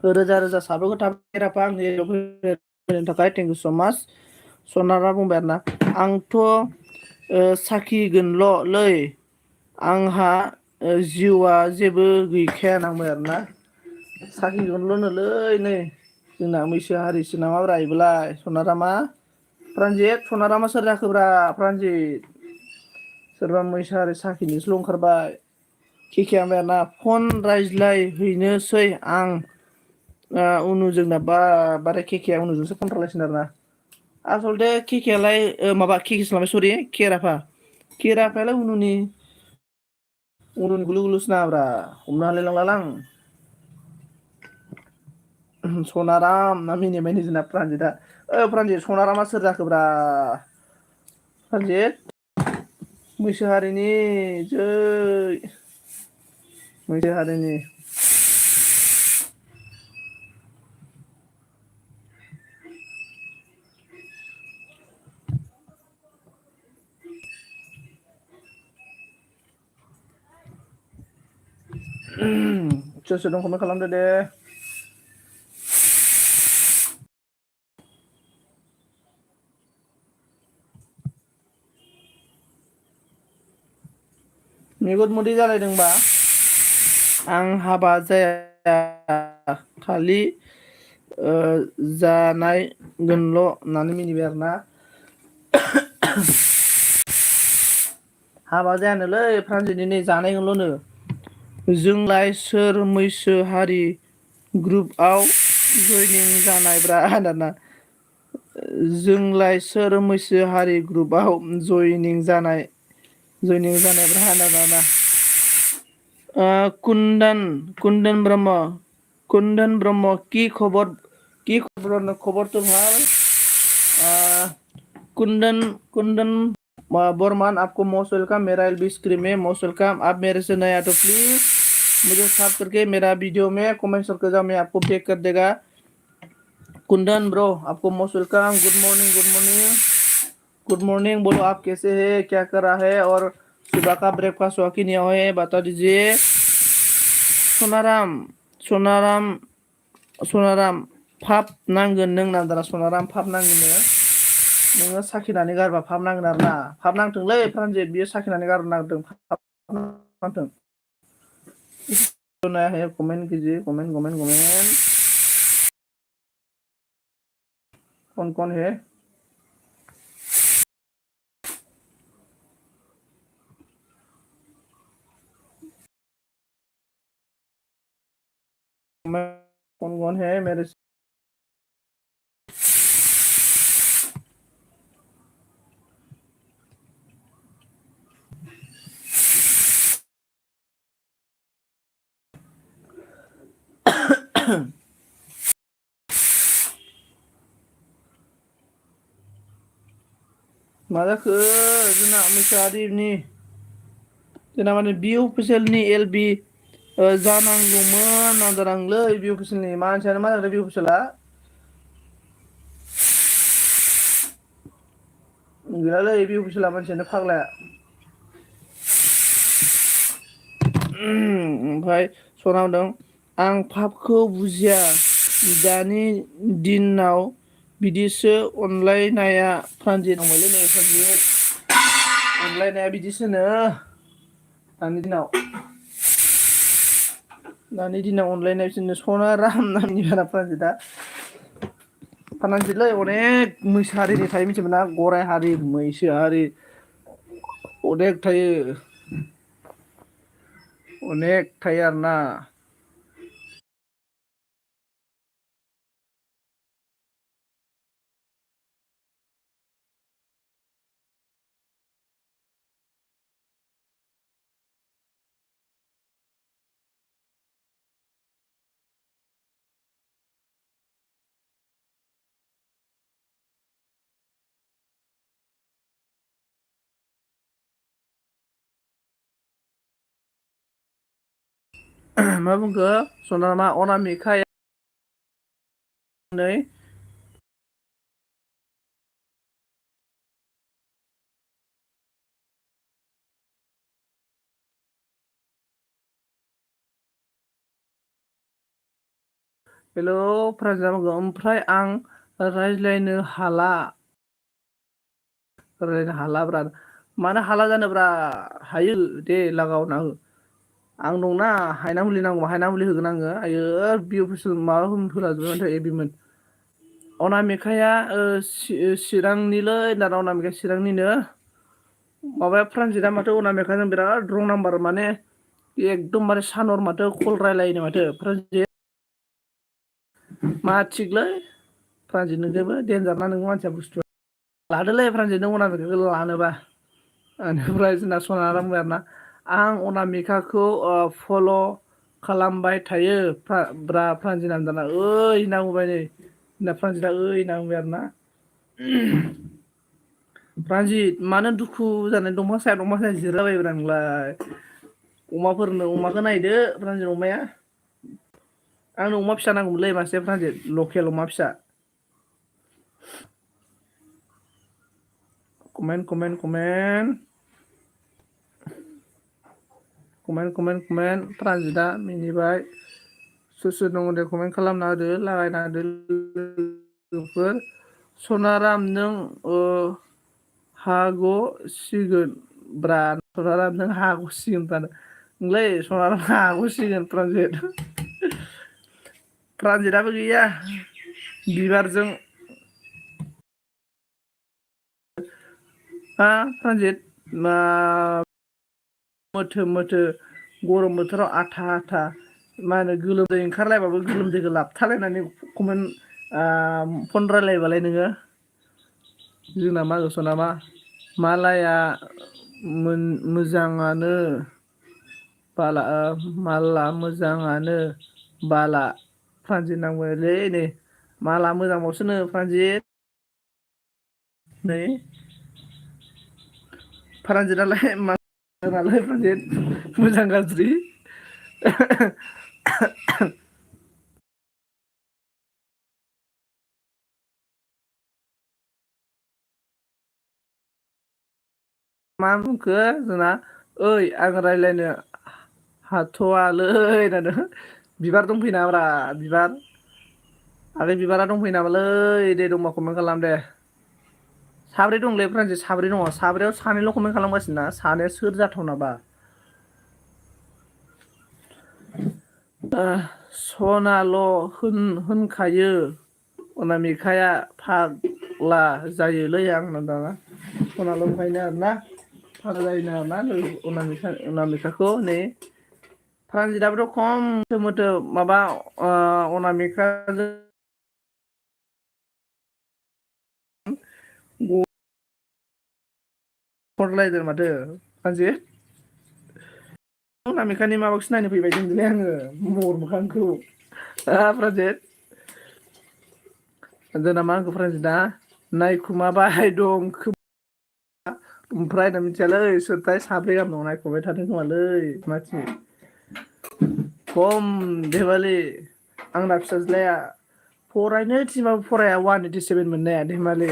रोजा रोजा साबायखर थाबाय राफा आंनि फैनायनि थाखाय थेंक इउ स' माच सनारा बुंबाय आरोना आंथ' साखिगोनल' लै आंहा जिउआ जेबो गैखाया नांबाय आरोना साखिगोनल'नोलै नै जोंना मैसो हारिसो नामाब्रा इबोलाय सनारामा फ्रान्जित सनारामा सोर जाखोब्रा फ्रान्जित सोरबा मैसो हारि साखिनोसोल' ओंखारबाय केकेआ आरोना फन रायज्लायहैनोसै आं उनुजोंना बारे केकेआ उनुजोंसो फन रायलायसिगोन आरोना आसलथे केकेआलाय माबा केकेसो लाबाय सरि के राफायालाय उनुनि गुलु गुलुसो नामाब्रा हमनो हालाय लांलालां सनाराम ना मिनिबाय नै जोंना फ्रान्जितआ फ्रान्जित सनारामा सोर जाखोब्रा फ्रान्जित मैसो हारिनि जै मैसो हारिनि सोर सोर दं कमेन्ट खालामदो दे मेगन मोदै जालायदोंबा आं हाबा जाया खालि जानायगोनल' होननानै मिनिबाय आरोना हाबा जायानोलै फ्रान्जितनि नै जानायगोनल'नो जोंलाय सोर मैसो हारि ग्रुपआव जयनिं जानायब्रा दाना जोंलाय सोर मैसो हारि ग्रुपआव जयनिं जानायब्रा दाना कुंदन ब्रह्म की खबर तो भाल कुंदन बर्मन आपको मोस्ट वेलकम मेरा एलबी स्क्रीम में मोस्ट वेलकम आप मेरे से नया तो प्लीज मुझे साथ करके मेरा वीडियो में कमेंट करके जाओ मैं आपको बैक कर देगा कुंदन ब्रो आपको मोस्ट वेलकम गुड मॉर्निंग बोलो आप कैसे है क्या कर रहा है और सुबह का ब्रेकफास्ट हुआ कि नहीं हुआ है बता दीजिए सनाराम फाप नांगोन नों नांदारा सनाराम फाप नांगोन नोङो साखिनानै गारबा फाप नांगोन आरो ना फाप नांथोंलै फ्रान्जित बियो साखिनानै गारनांदों फाप नांथों नया है कमेंट कीजिए कमेंट कमेंट कमेंट कौन है कौन है मेरे मा जाखो जोंना मोसाहारिनि जोंना माने बि अफिसियेलनि एलबि जानांगौमोन नांजारांलै बि अफिसियेलनि मानसियानो मा जादों बि अफिसियेला गैलालै बि अफिसियेला मानसियानो फाग्लाया ओमफ्राय सना होनदों आं पापखौ बुजिया दानि दिनाव बिदिसो अनलायनाया फ्रान्जि दंमोनलै नै फ्रान्जि अनलायनाया बिदिसोनो दानि दिनाव अनलायनाय बिसोरनो सना राम नामनि बारा फ्रान्जिदा फानांजिलै अनेक मैसो हारिनि थायो मिथिबायना गराइ हारि मैसो हारि अनेक थायो अनेक थायो आरोना मा बुंखो सनामा अनामिकाया नै हेल' फ्रान्जिदा बुंगौ ओमफ्राय आं रायज्लायनो हालाब्रा मानो हाला जानोब्रा हायो दे लागावना हो आं दंना हायना मुलि नांगौबा हायना मुलि होगोन आङो आयो बि अफिसियेल माबा होलाजोबबाय माथो एबिमोन अनामिकाया चिरांनिलै दाना अनामिकाया चिरांनिनो माबाया फ्रान्जिदा माथो अनामिकाजों बिराद रं नाम्बार माने एकदमबारे सानर माथो कल रायलायोनो माथो फ्रान्जित मा थिगलै फ्रान्जित नोंजोंबो देनजार ना नों मानसिया बुस्थुआ लादोलै फ्रान्जित नों अनामिकाखौ लानोबा ओमफ्राय जोंना सनारा बुंबाय आरोना आं अनामिकाखौ फल' खालामबाय थायो ब्रा फ्रान्जित नाम दाना ओइ होनना बुंबाय नै जोंना फ्रान्जिता ओइ होनना बुंबाय आरोना फ्रान्जित मानो दुखु जानाय दंफां साया जिरायलाबायब्रा नोंलाय अमाखौ नायदो फ्रान्जित अमाया आंनो अमा फिसा नांगौमोनलै मासे फ्रान्जित लकेल अमा फिसा comment comment comment comment comment comment फ्रान्जिदा मिनिबाय सोर दङ दे कमेन्ट खालामना होदो लागायना होदो लोगोफोर सनाराम नों हाग'सिगोन ब्रा सनाराम नों हाग'सिगोन ब्रा नोंलै सनाराम हाग'सिगोन फ्रान्जिदाबो गैया बिबारजों हा फ्रान्जित मा मोथो गरम बोथोराव आथा मा होनो गोलोमदै ओंखारलायबाबो गोलोमदैखौ लाबथालायनानै कमेन्ट फन रायलायबालाय नोङो जोंना मा सनामा मालाया मोजाङानो माला मोजाङानो बाला फ्रान्जित नांबायलै नै माला मोजांबावसोनो फ्रान्जित नै फ्रान्जितालाय नालाय फ्रान्जित मोजां गाज्रि मा बुंखो जोंना ओइ आं रायज्लायनो हाथ'वालै होनदों बिबार दंफैयो नामाब्रा बिबार आगै बिबारा दंफैयो नामालै दे दंबा कमेन्ट खालाम दे साब्रै दंलै फ्रान्जित साब्रै दङ साब्रैयाव सानैल' कमेन्ट खालामगासिनो ना सानैया सोर जाथावनाबा सनाल' होनखायो अनामिकाया फाग्ला जायोलै आंना दाना सनाल' होनखायो आरोना फाग्ला जायो आरोना अनामिकाखौ नै प्रानजितआबोथ' खम मोथो माबा अनामिकाजों हरलायदों माथो प्रानजित अनामिकानि माबाखौसो नायनो फैबाय दोनदोंलै आङो महर मोखांखौ प्रानजित जोंना मा होनखो प्रानजितआ नायखुमाबाय दं ओमफ्राय ना मिथियालै सोरथाय साब्रै गाहाम दं नायखुमाबाय थादों खोमालै मानसि खम धेमालि आंना फिसाज्लाया फरायनो थिनबाबो फराया 187 मोननाया धेमालि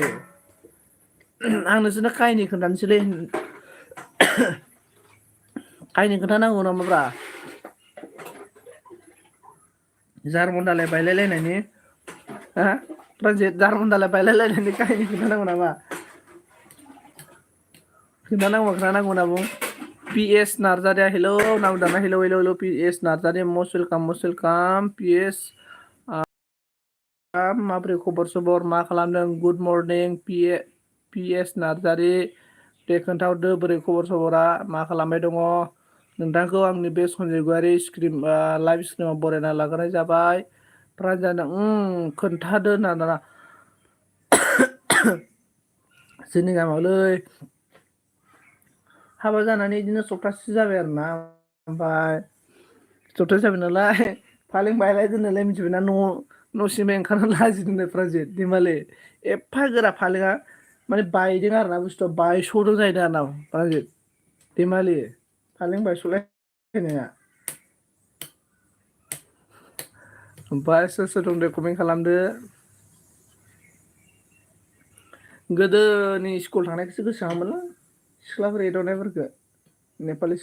आं नोंसोरनो काहिनि खोन्थानोसैलै काहिनि खोन्थानांगौ नामाब्रा जार्मन दालाय बायलायलायनायनि प्रानजित जार्मन दालाय बायलायलायनायनि काहिनि खोन्थानांगौ नामा खोन्थानांगौ होनना बुं PS नार्जारिया हेलौ नाम दाना hello PS Narzary must welcome PS माबोरै खबर सबर मा खालामदों गुड मर्निं PS नार्जारि दे खोन्थाहरदो बोरै खबर सबरा मा खालामबाय दङ नोंथांखौ आंनि बे सन्जयगुवारि लाइभ स्ट्रिमाव बरायना लाग्रोनाय जाबाय प्रानजितआ खोन्थादो होनना दाना जोंनि गामियावलै हाबा जानानै बिदिनो सप्तासे जाबाय आरोना ओमफ्राय सप्तासे जाबाय नालाय फालें बायलायदोंनोलै मिथिबायना न'सिम ओंखारनो लाजिदोंनो प्रानजित धेमालि एफा गोरा फालेङा माने बायदों आरोना बुस्थुआ बायस'दों जाहैदों आरोना प्रानजित धेमालि फालें बायस'लायनाया ओमफ्राय सोर दं दे कमेन्ट खालामदो गोदोनि स्कुल थांनायखौसो गोसोखाङोमोनलै सिख्लाफोर एदावनायफोरखौ नेपालि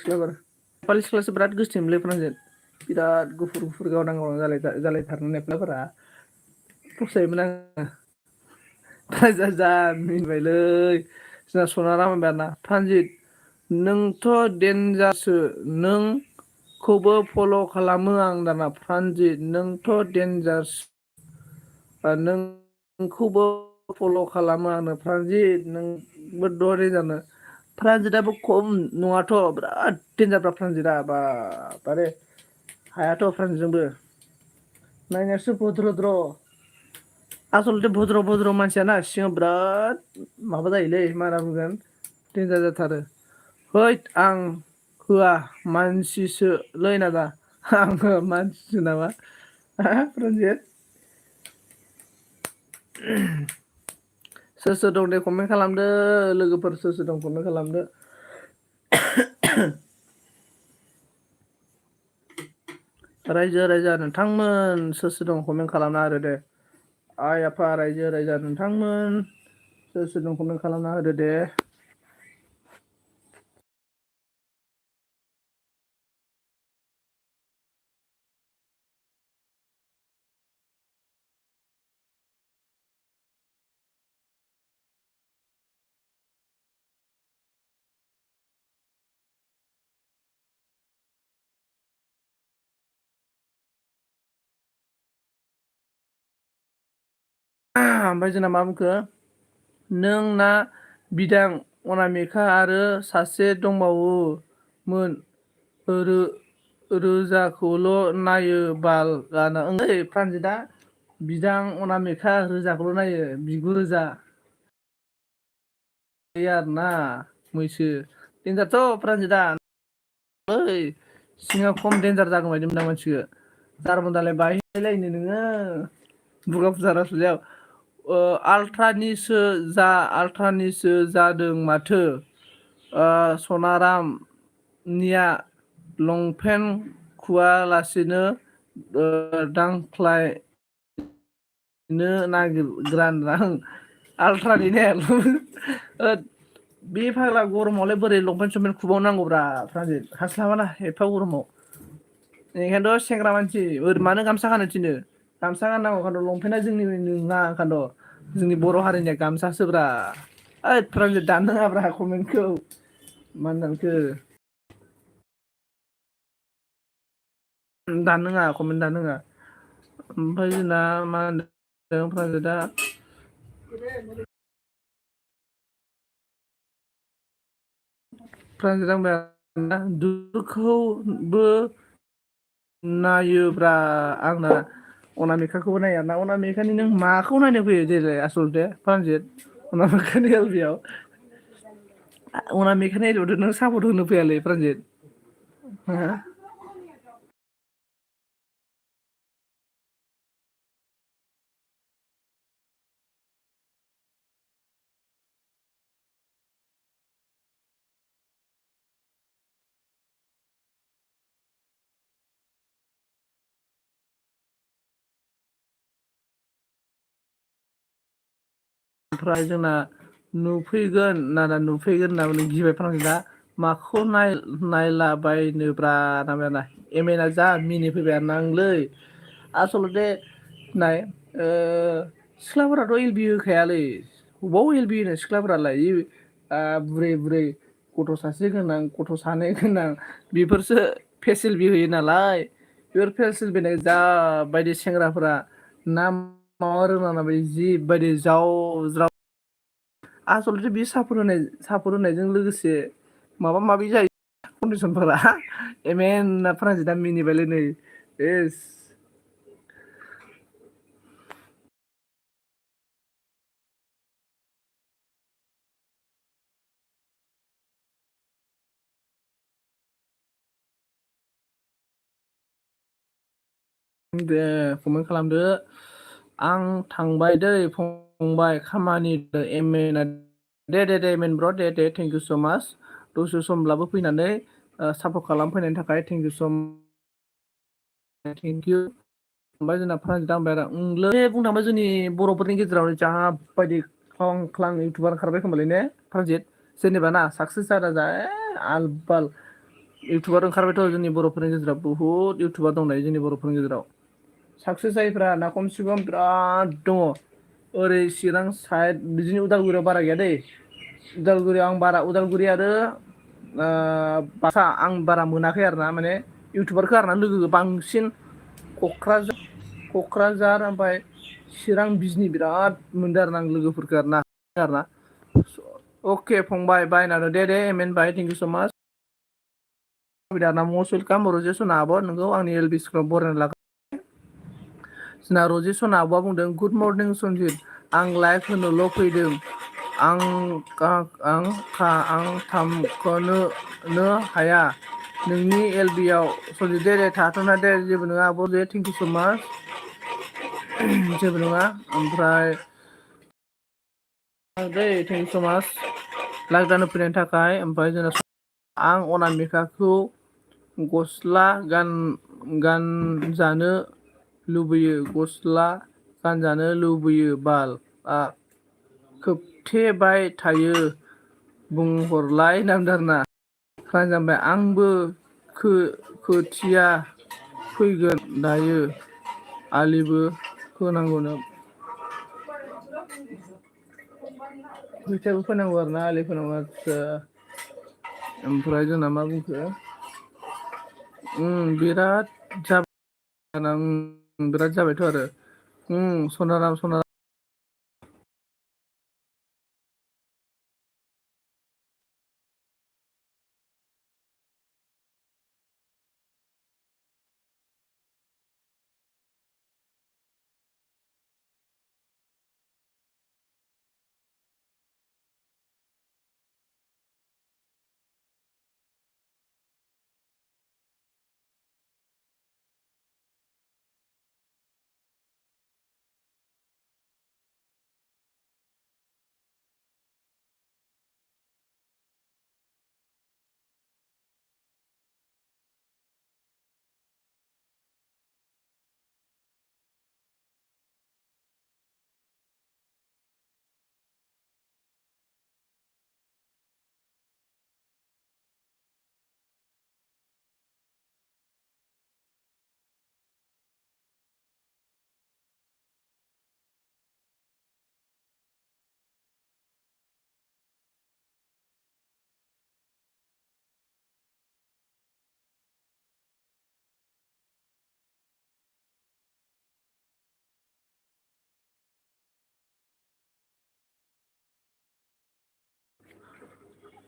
सिख्लासो बिराद गोसोथोयोमोनलै प्रानजित बिराद गुफुर गावदां जालायथारो नेपालफोरा फसायोमोन आङो जा मिनिबायलै जोंना सनाराम होनबाय आरोना प्रानजित नोंथ' देनजारसो नोंखौबो फल' खालामो आं दाना प्रानजित नोंथ' देनजारसो नोंखौबो फल' खालामो आंनो प्रानजित नोंबो दरे जानो प्रानजितआबो खम नङाथ' बिराद देन्जारब्रा प्रानजितआ बारे हायाथ' प्रानजितजोंबो नायनायावसो भद्रद्र आसलथे भद्र मानसियाना सिङाव बिराद माबा जायोलै मा होनना बुंगोन देन्जार जाथारो हैद आं होआ मानसिसोलै नामा आङो मानसिसो नामा प्रानजित सोर दं दे कमेन्ट खालामदो लोगोफोर सोर दं कमेन्ट खालामदो रायजो राजा नोंथांमोन सोर दं कमेन्ट खालामना होदो दे आइ आफा रायजो राजा नोंथांमोन सोर दं कमेन्ट खालामना होदो दे ओमफ्राय जोंना मा बुंखो नोंना बिदां अनामिका आरो सासे दंबावोमोन रोजाखौल' नायो बाल गाना ओइ प्रानजितआ बिदां अनामिका रोजाखौल' नायो बिगुर रोजा आरोना मैसो देन्जारथ' प्रानजितआ ओइ सिङाव खम देन्जार जागोन बायदि मोनदां मानसिखौ जार्मन दालाय बायलायनो नोङो दुर्गा फुजा राज फुजायाव आल्ट्रानिसो जादों माथो सनारामनिया लंपेन्ट खुवालासिनो दांख्लायनो नागिरग्रां आल्ट्रानि ने बे फाग्ला गरमावलाय बोरै लंपेन्ट समेन्ट खुबावनांगौब्रा प्रानजित हास्लाबाना एफा गरमाव बेनिखायनोथ' सेंग्रा मानसि मानो गामसा गाननो थिनो गामसा गाननांगौ ओंखायनोथ' लंपेन्टआ जोंनि नङा ओंखायनोथ' जोंनि बर' हारिनिया गामसासोब्रा ओइ प्रानजित दाननो नाङाब्रा कमेन्टखौ मा होनखो दानो होआ कमेन्ट दानो होआ ओमफ्राय जोंना मा होनदों प्राइभेटआ प्राइभेट आंबो दुरखौबो नायोब्रा आंना अनामिकाखौबो नायो आरोना अनामिकानि नों माखौ नायनो फैयो देलाय आसलथे प्रानजित अनामिकानि एलबियाव अनामिकानि एलबियावथ' नों सापर्ट होनो फैयालै प्रानजित हो ओमफ्राय जोंना नुफैगोन नाना नुफैगोन होनना बुंदों गिबाय प्रानजितआ माखौ नायलाबायनोब्रा ना एमएनआ जा मिनिफैबाय आरो ना आंलै आसलथे नाय सिख्लाफोराथ' एलबि होखायालै बबाव एलबि होनो सिख्लाफोरालाय बुरै बुरै गथ' सासे गोनां गथ' सानै गोनां बेफोरसो फेस एलबि होयो नालाय बेफोर फेस एलबि होनाय जा बायदि सेंग्राफोरा ना मावा रोङा बायदि जिबायदि जाव ज्राव आसलथे बे सापर्ट होनायजों लोगोसे माबा माबि जायो कन्डिसनफोरा एमेनना प्रानजितआ मिनिबायलै नै एस दे कमेन्ट खालामदो आं थांबाय दै फंबाय खामानि एम एन दे एम एन ब्र दे थेंक इउ स' माच दसे समब्लाबो फैनानै सापर्ट खालामफैनायनि थाखाय थेंक इउ स' थेंक इउ ओमफ्राय जोंना प्रानजितआ होनबाय आरो ओंलै बुंनो थाङोबा जोंनि बर'फोरनि गेजेरावनो जा बायदि ख्लां ख्लां इउटुबार ओंखारबाय खोमालै ने प्रानजित जेनेबा ना साक्सेस जादा जा आल बाल इउटुबार ओंखारबायथ' जोंनि बर'फोरनि गेजेराव बुहुत इउटुबार दं दायो जोंनि बर'फोरनि गेजेराव साक्सेस जायैफ्रा ना खमसे खम बिराद दङ ओरै चिरां साइड बिदिनो उदालगुरियाव बारा गैया दै उदालगुरियाव आं बारा उदालगुरि आरो बाक्सा आं बारा मोनाखै आरो ना माने इउटुबारखौ आरोना लोगो बांसिन क'क्राझार ओमफ्राय चिरां बिजनि बिराद मोनदों आरो ना आं लोगोफोरखौ आरोना अके फंबाय बायनानै दे एम एन बाय thank you so' much must welcome रजे सना आब' नोंगौ आंनि एल बि स्कुलाव बरायना लागोन जोंना रजे सना आब'आ बुंदों गुड मर्निं सनजित आं लाइभ होनोल' फैदों आं थामखौनो हाया नोंनि एल बि आव सनजित दे थाथ'ना दे जेबो नङा आब' दे थेंक इउ स' माच जेबो नङा ओमफ्राय दै थेंक इउ स' माच लाइभ जानो फैनायनि थाखाय ओमफ्राय जोंना आं अनामिकाखौ गस्ला गानजानो लुबैयो गस्ला गानजानो लुबैयो बाल खोबथेबाय थायो बुंहरलाय नामदारना जाबाय आंबो खोथिया फैगोन दायो आलिबो खोनांगौनो खोथियाबो फोनांगौ आरो ना आलि फोनांगौ आदसा ओमफ्राय जोंना मा बुंखो बिराद जाबाय बिराद जाबायथ' आरो सनाराम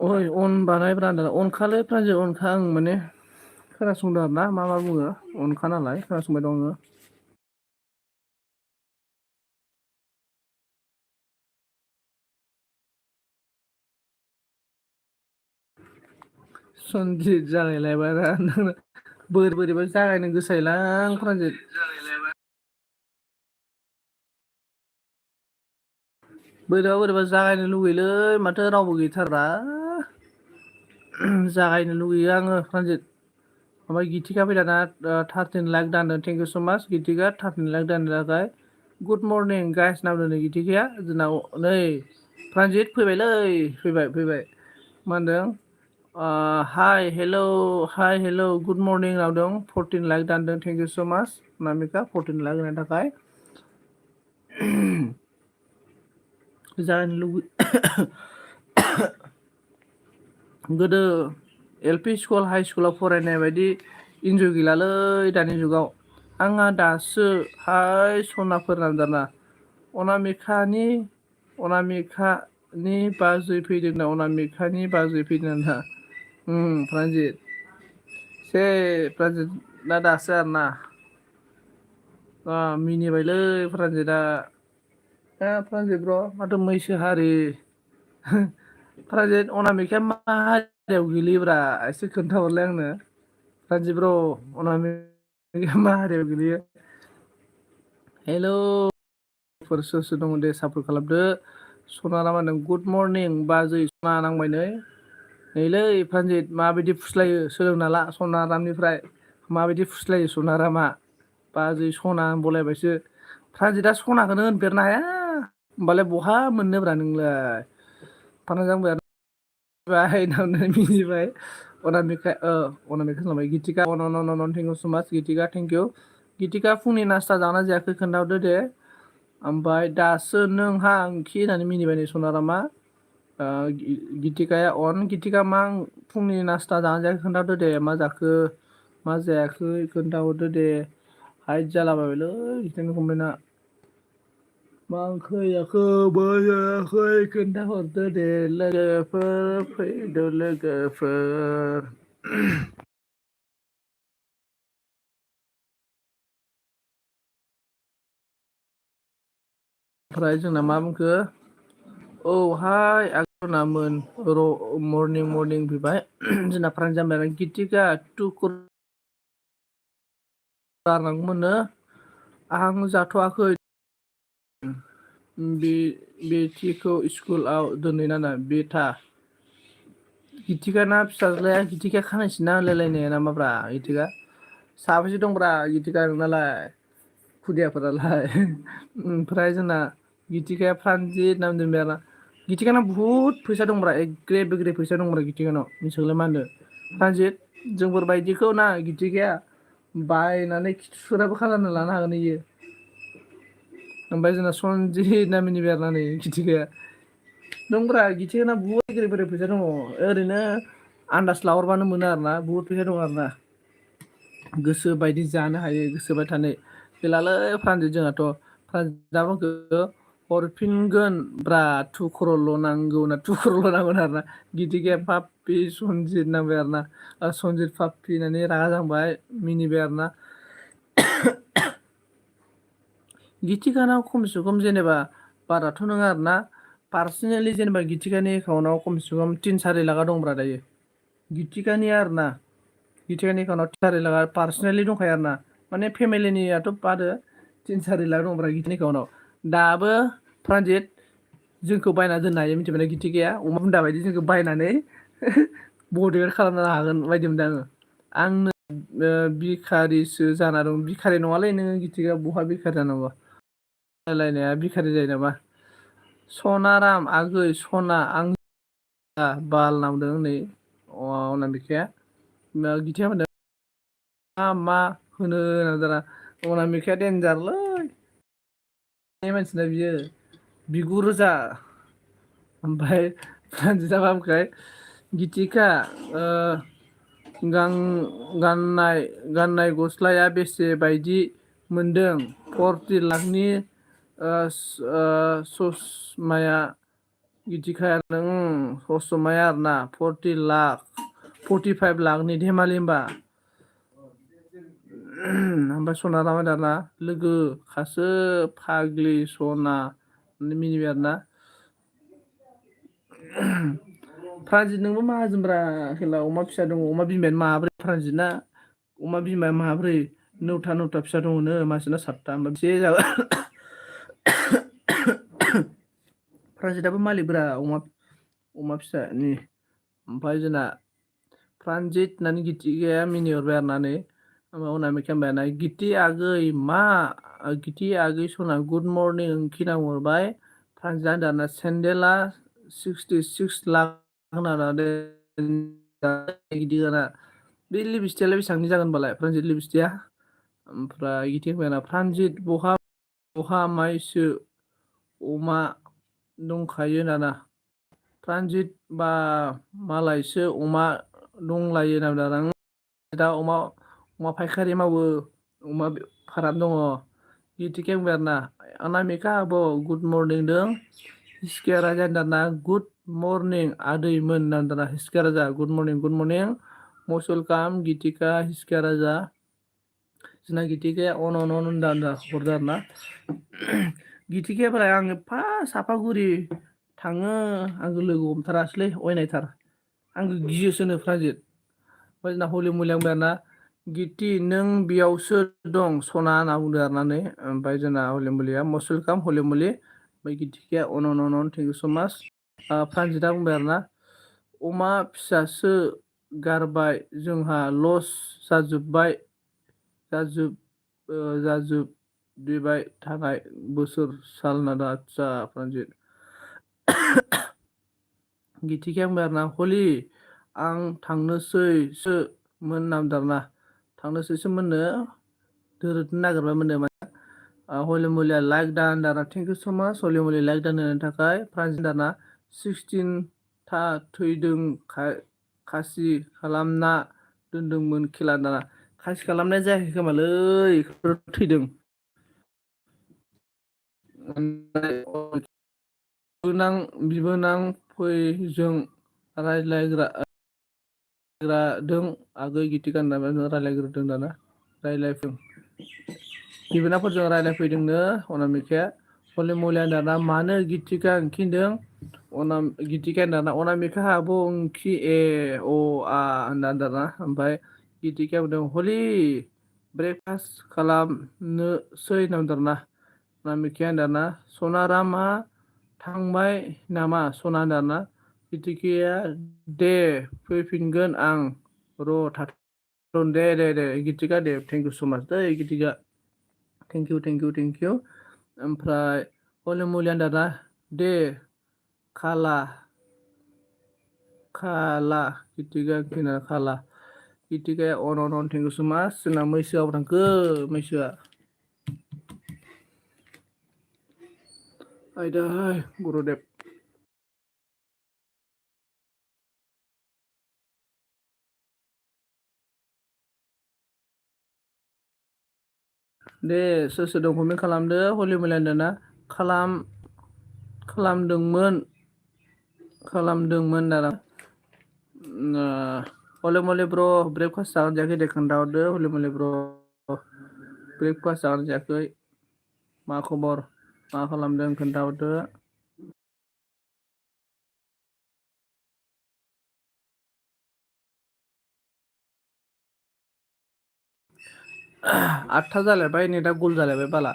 ओइ अन बानायब्रा होनदों अनखालै प्राइजेट अनखा आं माने खोनासंदों आरो ना मा बुङो अनखा नालाय खोनासंबाय दं आङो सनजित जागायलायबाय ना बोरैबा जागायनो गोसायलां प्राइजेट बोरैबा जागायनो लुगैलै माथो रावबो गैथारा जागायनो लुगैयो आङो प्राइजेट ओमफ्राय गितिका फैदाना 13 लाख दानो थेंक इउ सो माच गितिका 13 लाख दानो थाखाय गुड मर्निं गाइस नावदो नै गितिकाया जोंनाव नै प्राइजेट फैबायलै फैबाय मा होनदों हाय हेल' गुड मर्निं नावदों 14 लाख दानदों थेंक इउ सो माच नामिका 14 लाख होनायनि थाखाय जानो लुबै गोदो एल-पि स्कुल हाइ स्कुलाव फरायनाय बायदि इन्जय गैलालै दानि जुगाव आंहा दासो हाय सनाफोर नांदारना अनामिकानि बाजै फैदोंना अनामिकानि बाजै फैदों ना प्राइजेट प्राइजेटना दासो आरोना मिनिबायलै प्राइजेटआ प्राइजेट ब्र' माथो मैसो हारि प्राइजेट अनामिकाया मा हारियाव गोलैयोब्रा एसे खोन्थाहरलाय आंनो प्राइजेट ब्र' अनामिकाया मा हारियाव गोलैयो हेलौ सोर दङ दे सापर्ट खालामदो सनारा मा होनदों गुड मर्निं बाजै सना नांबाय नैलै प्राइजेट माबायदि फुस्लायो सोलोंना ला सनारामनिफ्राय माबायदि फुस्लायो सनारामा बाजै सना बलायबायसो प्राइजेटआ सनाखौनो होनफेरनो हाया होमबालाय बहा मोननोब्रा नोंलाय बाहायनावनो मिनिबाय अनामिका खालामबाय गितिका थेंक इउ सो माच गितिका थेंक इउ गितिका फुंनि नास्ता जाना जायाखै खोन्थाहरदो दे ओमफ्राय दासो नोंहा ओंखि होननानै मिनिबाय नै सनारामा गितिकाया गितिका मा फुंनि नास्ता जाना जायाखै खोन्थाहरदो दे मा जाखो मा जायाखै खोन्थाहरदो दे हाइट जालाबायबायलै गितिकानि कमेन्टआ मा ओंख्रि जाखो मा जायाखै खोन्थाहरदो दे लोगोफोर फैदो लोगोफोर ओमफ्राय जोंना मा बुंखो औ हाय आंना मर्निं फैबाय जोंना प्राइम जाबाय गितिका टु गारनांगौमोननो आं जाथ'वाखै बेटिखौ स्कुलाव दोनहैना बेटा गितिकाना फिसाज्लाया गितिकाया खानाय सिनना होलायलायनाया ना माब्रा गितिका साबेसे दंब्रा गितिका नोंनालाय खुदियाफोरालाय ओमफ्राय जोंना गितिकाया प्रानजित नाम दोनबाय आरोना गितिकाना बुहुद फैसा दंब्रा एग्रे बेग्रे फैसा दंब्रा गितिकानाव मिथिगौलाय मा होनदों प्रानजित जोंफोरबायदिखौ ना गितिकाया बायनानै खिथुसुराबो खालामना लानो हागोन इयो ओमफ्राय जोंना सनजित ना मिनिबाय आरोना नै गितिकाया दंब्रा गितिकाना बुहुद एग्रे फैसा दङ ओरैनो आन्दाज लाहरबानो मोनो आरोना बुहुद फैसा दं आरोना गोसो बायदि जानो हायो गोसोबाय थानो गैलालै प्रानजित जोंहाथ' प्रानजितआ बुंखो हरफिनगोन ब्रा 2 crore नांगौ आरोना गितिकाया पाप्पि सनजित नांबाय आरोना सनजित पाप्पि होननानै रागा जांबाय मिनिबाय आरोना गितिकानाव खमसे खम जेनेबा बाराथ' नङा आरोना पार्सनेलि जेनेबा गितिकानि एकाउन्टाव खमसे खम 3-4 लाखा दंब्रा दायो गितिकानि आरोना गितिकानि एकाउन्टाव 3-4 लाखा पार्सनेलि दंखायो आरोना माने फेमिलिनियाथ' बादो 3-4 लाख दंब्रा गितिकानि एकाउन्टाव दाबो प्रानजित जोंखौ बायना दोननो हायो मिथिबायना गितिकाया अमा बुन्दा बायदि जोंखौ बायनानै बडिगार्ड खालामनो हागोन बायदि मोनदों आङो बिखारिसो जाना दं बिखारि नङालै नोङो गितिका बहा बिखारि जानांगौ रायलायनाया बिखारि जायो नामा सनाराम आगै सना आं बाल नांदों नै अनामिकाया गितिकाया होनदों मा होनो नांदोंना अनामिकाया देनजारलै मानसिना बियो बिगुर रोजा ओमफ्राय प्रानजितआ मा बुंखो गितिका गाननाय गस्लाया बेसे बायदि मोनदों 40 लाखनि ससमाया गिथिखाया नों ससमाया आरोना 40 लाख 45 लाखनि धेमालि होमबा ओमफ्राय सनारामा दाना लोगो खासो फाग्लि सना मिनिबाय आरोना फ्रान्जित नोंबो माहाजोनब्रा खेला अमा फिसा दङ अमा बिमायानो माब्रै फ्रान्जितना अमा बिमाया माब्रै नौथा फिसा दङनो मासेना 7था ओमफ्राय बेसे जाबाय फ्रान्जितआबो मालिकब्रा अमा फिसानि ओमफ्राय जोंना फ्रान्जित होननानै गिथिगाया मिनिहरबाय आरोना नै ओमफ्राय अनामिकाया होनबायना गिथि आगै सना गुड मर्निं खिना हरबाय फ्रान्जितआ दाना सेन्देला 66 लाख होननानै गिदिर गाना बे लिपस्टिकआलाय बेसेबांनि जागोन होनबालाय फ्रान्जित लिपस्टिकआ ओमफ्राय गिथिं होनबायना फ्रान्जित बहा माइसो अमा दंखायो दाना फ्रान्जित बा मालायसो अमा दंलायो होनना दा अमा फायखारि मावो अमा फाराम दङ गिथिखे बुंबाय आरोना अनामिका आब' गुड मर्निं दों हिसकिया राजा दाना गुड मर्निं आदैमोन होनना दाना हिसकिया राजा गुड मर्निं मसुलकाम गितिका हिसकिया राजा जोंना गितिकाया अन होनना हरदो आरोना गितिकाया आं एफा सापागुरि थाङो आंखौ लोगो हमथारासैलै अयनायथार आंखौ गियोसोनो फ्रान्जित ओमफ्राय जोंना हलि मुलिया बुंबाय गिति नों बेयावसो दं सना होनना बुंदो आरोना नै ओमफ्राय जोंना हलि मुलिया मसुलकाम हलि मुलि ओमफ्राय गितिकाया अन थेंक इउ स माच फ्रान्जितआ बुंबाय आरोना अमा फिसासो गारबाय जोंहा लस जाजोबबाय थानाय बोसोर साल होनना आदसा फ्रान्जित गिथिखाया बुंबाय आरोना हलि आं थांनोसैसो मोन नामदारना थांनोसैसो मोननो दोरोदनो नागिरबाय मोननो माने हलि मुलिया लाइक दान दाना थेंक इउ स माच हलि मुलि लाइक दान होनायनि थाखाय फ्रान्जित दाना 16 था थैदों खासि खालामना दोनदोंमोन खेला दाना खासि खालामनाय जायाखै खोमालै थैदों बिबोनां फैजों रायज्लायग्रादों आगै गितिका रायज्लायग्रोदों दाना रायज्लायफैदों बिबोनांफोरजों रायज्लायफैदोंनो अनामिकाया हलि मुलिया दाना मानो गितिका ओंखिनदों गितिकाया दाना अनामिका आब' ओंखि ए अ आ होनना दाना ओमफ्राय गितिकाया बुंदों हलि ब्रेकफास्ट खालामनोसै होनना दाना अनामिकाया दाना सनारामा थांबाय नामा सना दाना गितिकाया दे फैफिनगोन आं र' थाथ'न दे गितिका दे थेंक इउ स माच दै गितिका थेंक इउ ओमफ्राय हलि मुलिया दाना दे खाला गितिका खाला गितिकाया अन थेंक इउ स माच जोंना मैसोआव थांखो मैसोआ आयदाहाय गुरुदेब दे सोर दं कमेन्ट खालामदो हलि मुलिया दाना खालामदोंमोन दाना हलि मुलि ब्र ब्रेकफास्ट जागोन जायाखै दे खोन्थाहरदो हलि मुलि ब्र ब्रेकफास्ट जागोन जायाखै मा खबर मा खालामदों खोन्थाहरदो 8था जालायबाय नेटआ गल जालायबाय बाला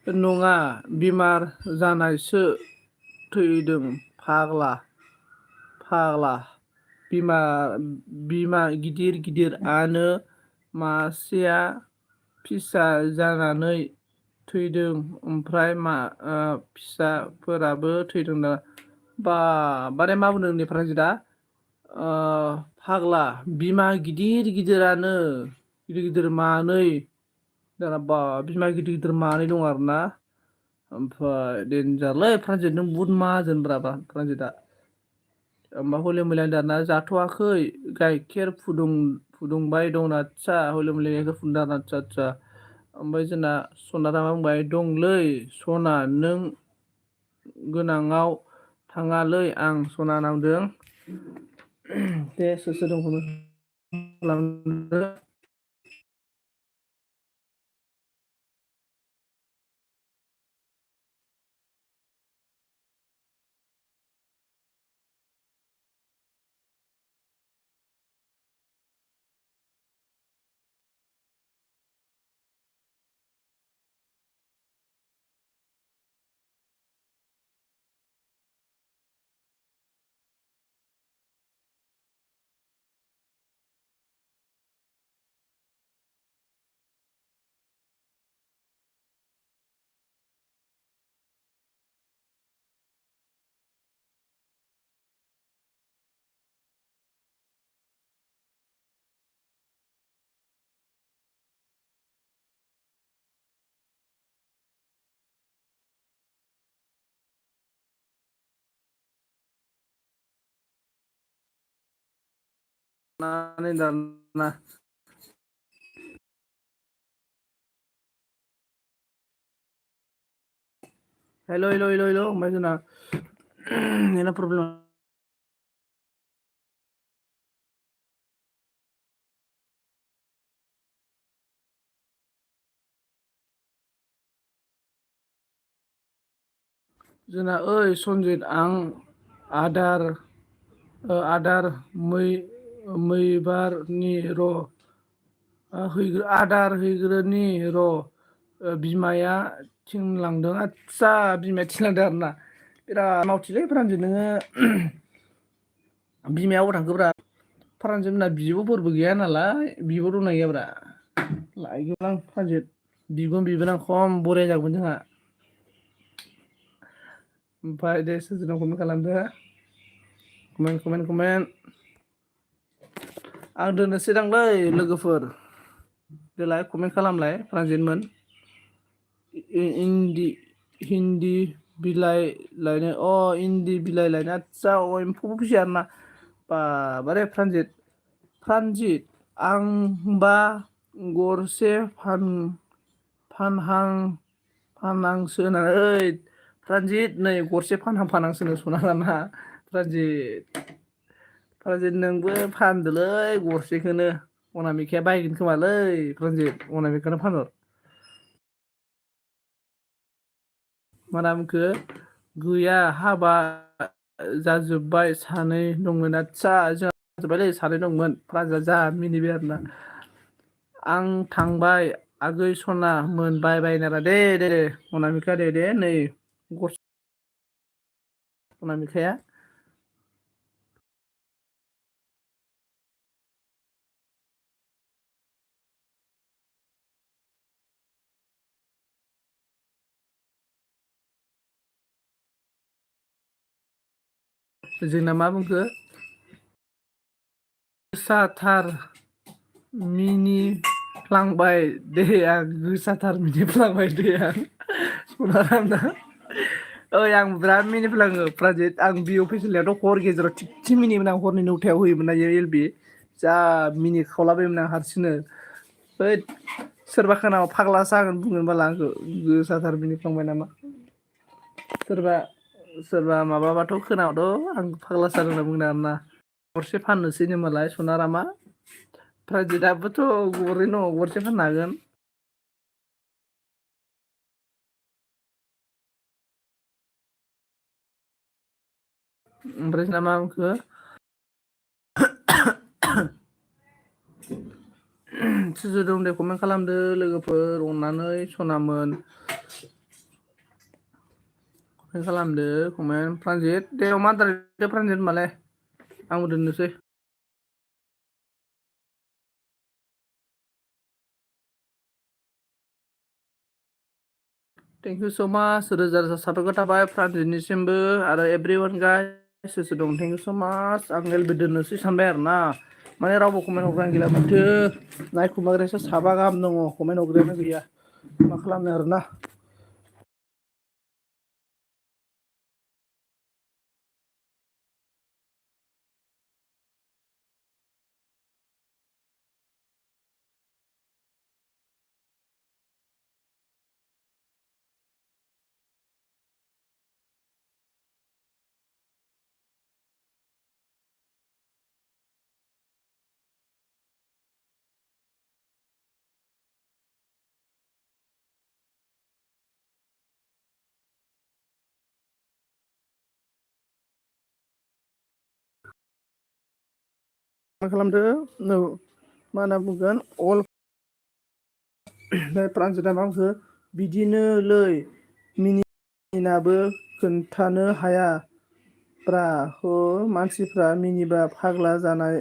नङा बेमार जानायसो थैदों फाग्ला बिमा गिदिरानो मासेया फिसा जानानै थैदों ओमफ्राय फिसाफोराबो थैदों दा बारे मा बुंदों नै फ्रान्जितआ फाग्ला बिमा गिदिरानो गिदिर मानै दाना बिमा गिदिर मानै दं आरोना ओमफ्राय देनजारलै फ्रान्जित नों बुहुद माहाजोनब्रा फ्रान्जितआ ओमफ्राय हलि मुलिया दाना जाथ'वाखै गाइखेर फुदुंबाय दं आदसा हलि मुलिया गाइखेर फुदुंदों आदसा ओमफ्राय जोंना सनारामा बुंबाय दंलै सना नों गोनाङाव थाङालै आं सना नांदों। दे सोर सोर दं खालामदो। दाना हेल' हेल' हेल' हेल' ओमफ्राय जोंना नेटआ प्रब्लेम जोंना ओइ सनजित आं आदार आदार मैबारनि र' आदार हैग्रोनि र' बिमाया थिनलांदों आदसा बिमाया थिनलांदों आरोना बिराद मावथिलै प्रानजित नोङो बिमाया अबाव थांखोब्रा प्रानजित मोनना बिब'फोरबो गैया नालाय बिब' दंना गैयाब्रा लायगौमोन आं प्रानजित बिगुमै बिबोनां खम बरिया जागौमोन जोंहा ओमफ्राय दे सोर सोर दं कमेन्ट खालामदो कमेन्ट आं दोननोसैदांलै लोगोफोर देलाय कमेन्ट खालामलाय प्रानजितमोन हिन्दी बिलाइ लायनो इन्दि बिलाइ लायनो आदसा एम्फौबो फिसियो आरोना बाबारे प्रानजित आंबा गरसे फानहांसो होननानै ओइ प्रानजित नै गरसे फानहांसोनो सना राना प्रानजित नोंबो फानदोलै गरसेखौनो अनामिखाया बायगोन खोमालै प्रानजित अनामिखानो फानहर मा नामखो गैया हाबा जाजोब्बाय सानै दंमोन आदसा जोंहा जाजोब्बायलै सानै दंमोन प्रानजितआ जा मिनिबाय आरोना आं थांबाय आगै सना मोनबाय बायनारा दे अनामिका दे नै अनामिकाया जोंना मा बुंखो गोसाथार मिनिफ्लांबाय दे आं गोसाथार मिनिफ्लांबाय दे आं सनाराना ओइ आं बिराद मिनिफ्लाङो प्रानजित आं बि अफिसियेल लिरनायावथ' हर गेजेराव थिगसे मिनियोमोन आं हरनि 9थायाव होयोमोन ना एल बि जा मिनिखावलाबायोमोन आं हारसिंनो हैद सोरबा खोनाबा फाग्लासो जागोन बुंगोन बाला आंखौ गोसाथार मिनिफ्लांबाय नामा सोरबा माबाबाथ' खोनाबाथ' आं फाग्लासो जादों होनना बुंगोन आरोना गरसे फाननोसैनो मालाय सनारामा प्रानजितआबोथ' गरनै दङ गरसे फाननो हागोन ओमफ्राय जोंना मा बुंखो सोर सोर दं दे कमेन्ट खालामदो लोगोफोर अननानै सनामोन कमेन्ट खालामदो कमेन्ट प्रानजित दे अमा आदार हैदो प्रानजित होनबालाय आंबो दोननोसै थेंक इउ स' माच रोजा रोजा साबायखर थाबाय प्रानजितनिसिमबो आरो एभ्रिवान गाइस सोर सोर दं थेंक इउ स' माच आं एलबि दोननोसै सानबाय आरोना माने रावबो कमेन्ट हरग्रायानो गैला माथो नायखुमाग्रायासो 7 गाहाम दङ कमेन्ट हरग्रायानो गैया मा खालामनो आरोना मा खालामदो नो मा होनना बुंगोन अल प्रान्जिता मा बुंखो बिदिनोलै मिनिनाबो खोन्थानो हाया ब्रा हो मानसिफ्रा मिनिबा फाग्ला जानाय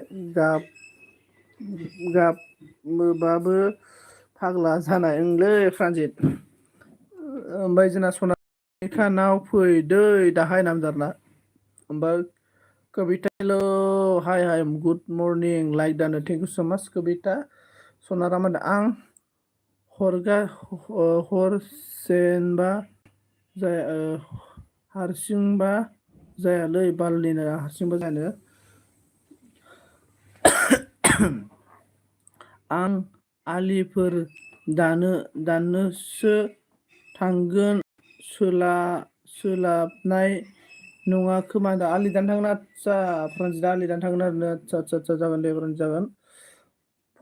गाबबाबो फाग्ला जानाय ओंलै प्रान्जित ओमफ्राय जोंना सना नाव फै दै दाहाय नामजारना ओमफ्राय कबिता hello hi hi good morning like दानो थेंक इउ सो माच कबिता सनाराम आं हरसेनबा जाया हारसिंबा जायालै बालनिनो हारसिंबा जानो आं आलिफोर दाननोसो थांगोन सोलाबनाय नङा खोमा दा आलि दान थांगोन आदसा प्रान्जिता आलि दान थांगोन आरो आदसा जागोन दे प्रान्जित जागोन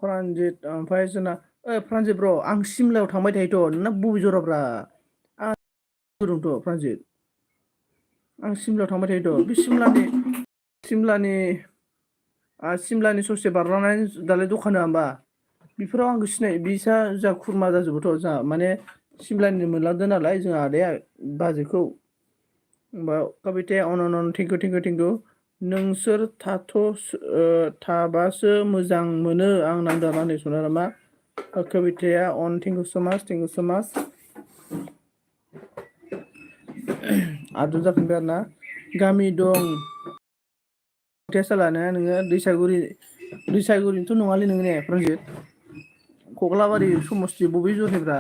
प्रान्जित ओमफ्राय जोंना प्रान्जित ब्र आं सिमलायाव थांबाय थायोथ' नोंना बबे जराब्रा आं दंथ' प्रान्जित आं सिमलायाव थांबाय थायोथ' बे सिमलानि ससे बारलांनानै दालाय दखान होआ होमबा बेफोराव आंखौ सिनायो बिसा जा खुरमा जाजोबोथ' जोंहा माने सिमलानि मोनलांदों नालाय जोंहा आदाया बाजैखौ होमबा कबिताया अन थेंकिउ नोंसोर थाबासो मोजां मोनो आं नांदारनानै सनारामा कबिताया अन थेंकिउ सो माच आदब जाफिनबाय आरो ना गामि दं सालानो नोङो दैसागुरिनिथ' नङालै नोङो ने प्रन्जित कक्लाबारि समस्ति बबे जरनिब्रा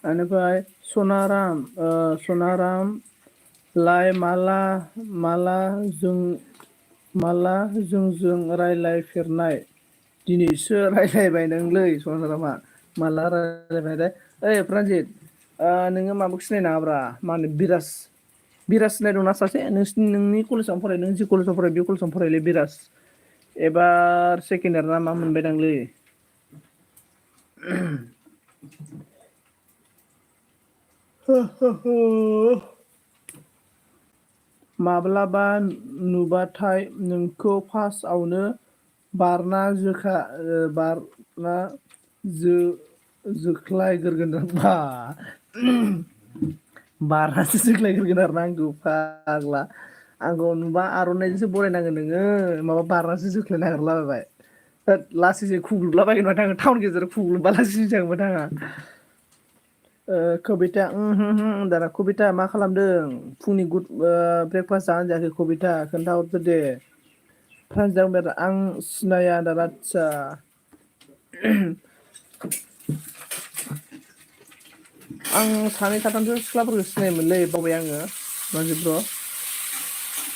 बेनिफ्राय सनाराम लाय माला जोंजों रायलायफेरनाय दिनैसो रायलायबाय नोंलै सनारामा माला रायलायबाय दे ओइ प्रान्जित नोङो माबाखौ सिनाय नाङाब्रा मा होनो बिराज सिनाय दंना सासे नोंनि कलेजावनो फराय नों जि कलेजाव फराय बे कलेजावनो फरायलै बिराज एबार सेकेन्ड इयार ना मा मोनबायदांलै माब्लाबा नुबाथाय नोंखौ फार्स्टआवनो बारना जोख्लायग्रोगोन बा बारनासो जोख्लायग्रोगोन आरो ना आंखौ फाग्ला आंखौ नुबा आर'नाइजोंसो बरायनांगोन नोङो माबा बारनासो जोख्लायनो नागिरलाबायबाय होद लासैसो खुग्लुबलाबायगोन माथो आङो टाउन गेजेराव खुग्लुबबा लासैसो जागोन माथो आंहा कबिता दाना कबिता मा खालामदों फुंनि ब्रेकफास्ट जागोन जायाखै कबिता खोन्थाहरदो दे फ्रान्स बुंबाय आं सिनाया दाना आदसा आं सानै साथामसो सिख्लाफोरखौ सिनायोमोनलै बावबाय आङो रन्जित ब्र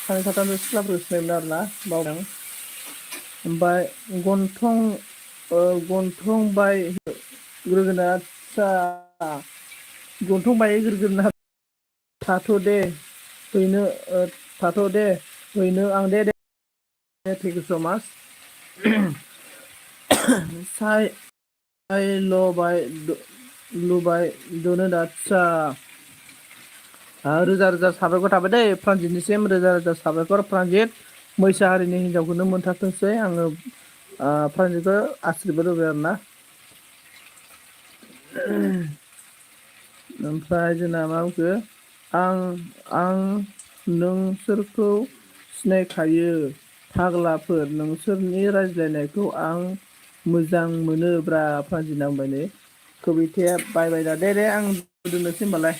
सानै साथामसो सिख्लाफोरखौ सिनायोमोन आरोना बावदों ओमफ्राय गन्थं बायग्रोगोन आदसा गन्थं बायग्रोगोन थाथ' दे हैनो आं दे थेंक इउ स' माच लुबाय दनो आदसा रोजा रोजा साबायखर थाबाय दै प्रान्जितनिसिम रोजा रोजा साबायखर प्रान्जित मैसा हारिनि हिनजावखौनो मोनथारथोंसै आङो प्रान्जितखौ आसिरबाद होबाय आरोना ओमफ्राय जोंना मा बुंखो आं नोंसोरखौ सिनायखायो फाग्लाफोर नोंसोरनि रायज्लायनायखौ आं मोजां मोनो ब्रा प्रान्जित नांबाय नै कबिताया बाय दा दे आं दोननोसै होनबालाय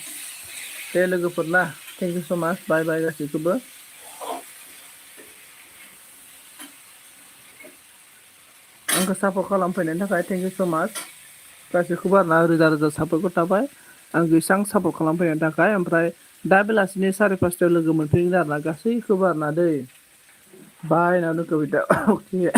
दे लोगोफोर ना थेंक इउ स' माच बाय गासैखौबो आंखौ सापर्ट खालामफैनायनि थाखाय थेंक इउ स' माच गासैखौबो आरोना रोजा रोजा सापर्टफोर थाबाय आंखौ एसेबां सापर्ट खालामफैनायनि थाखाय ओमफ्राय दा बेलासिनि 5:30 लोगो मोनफिनगोन आरोना गासैखौबो आरोना दै बाय नावनो कबिता अके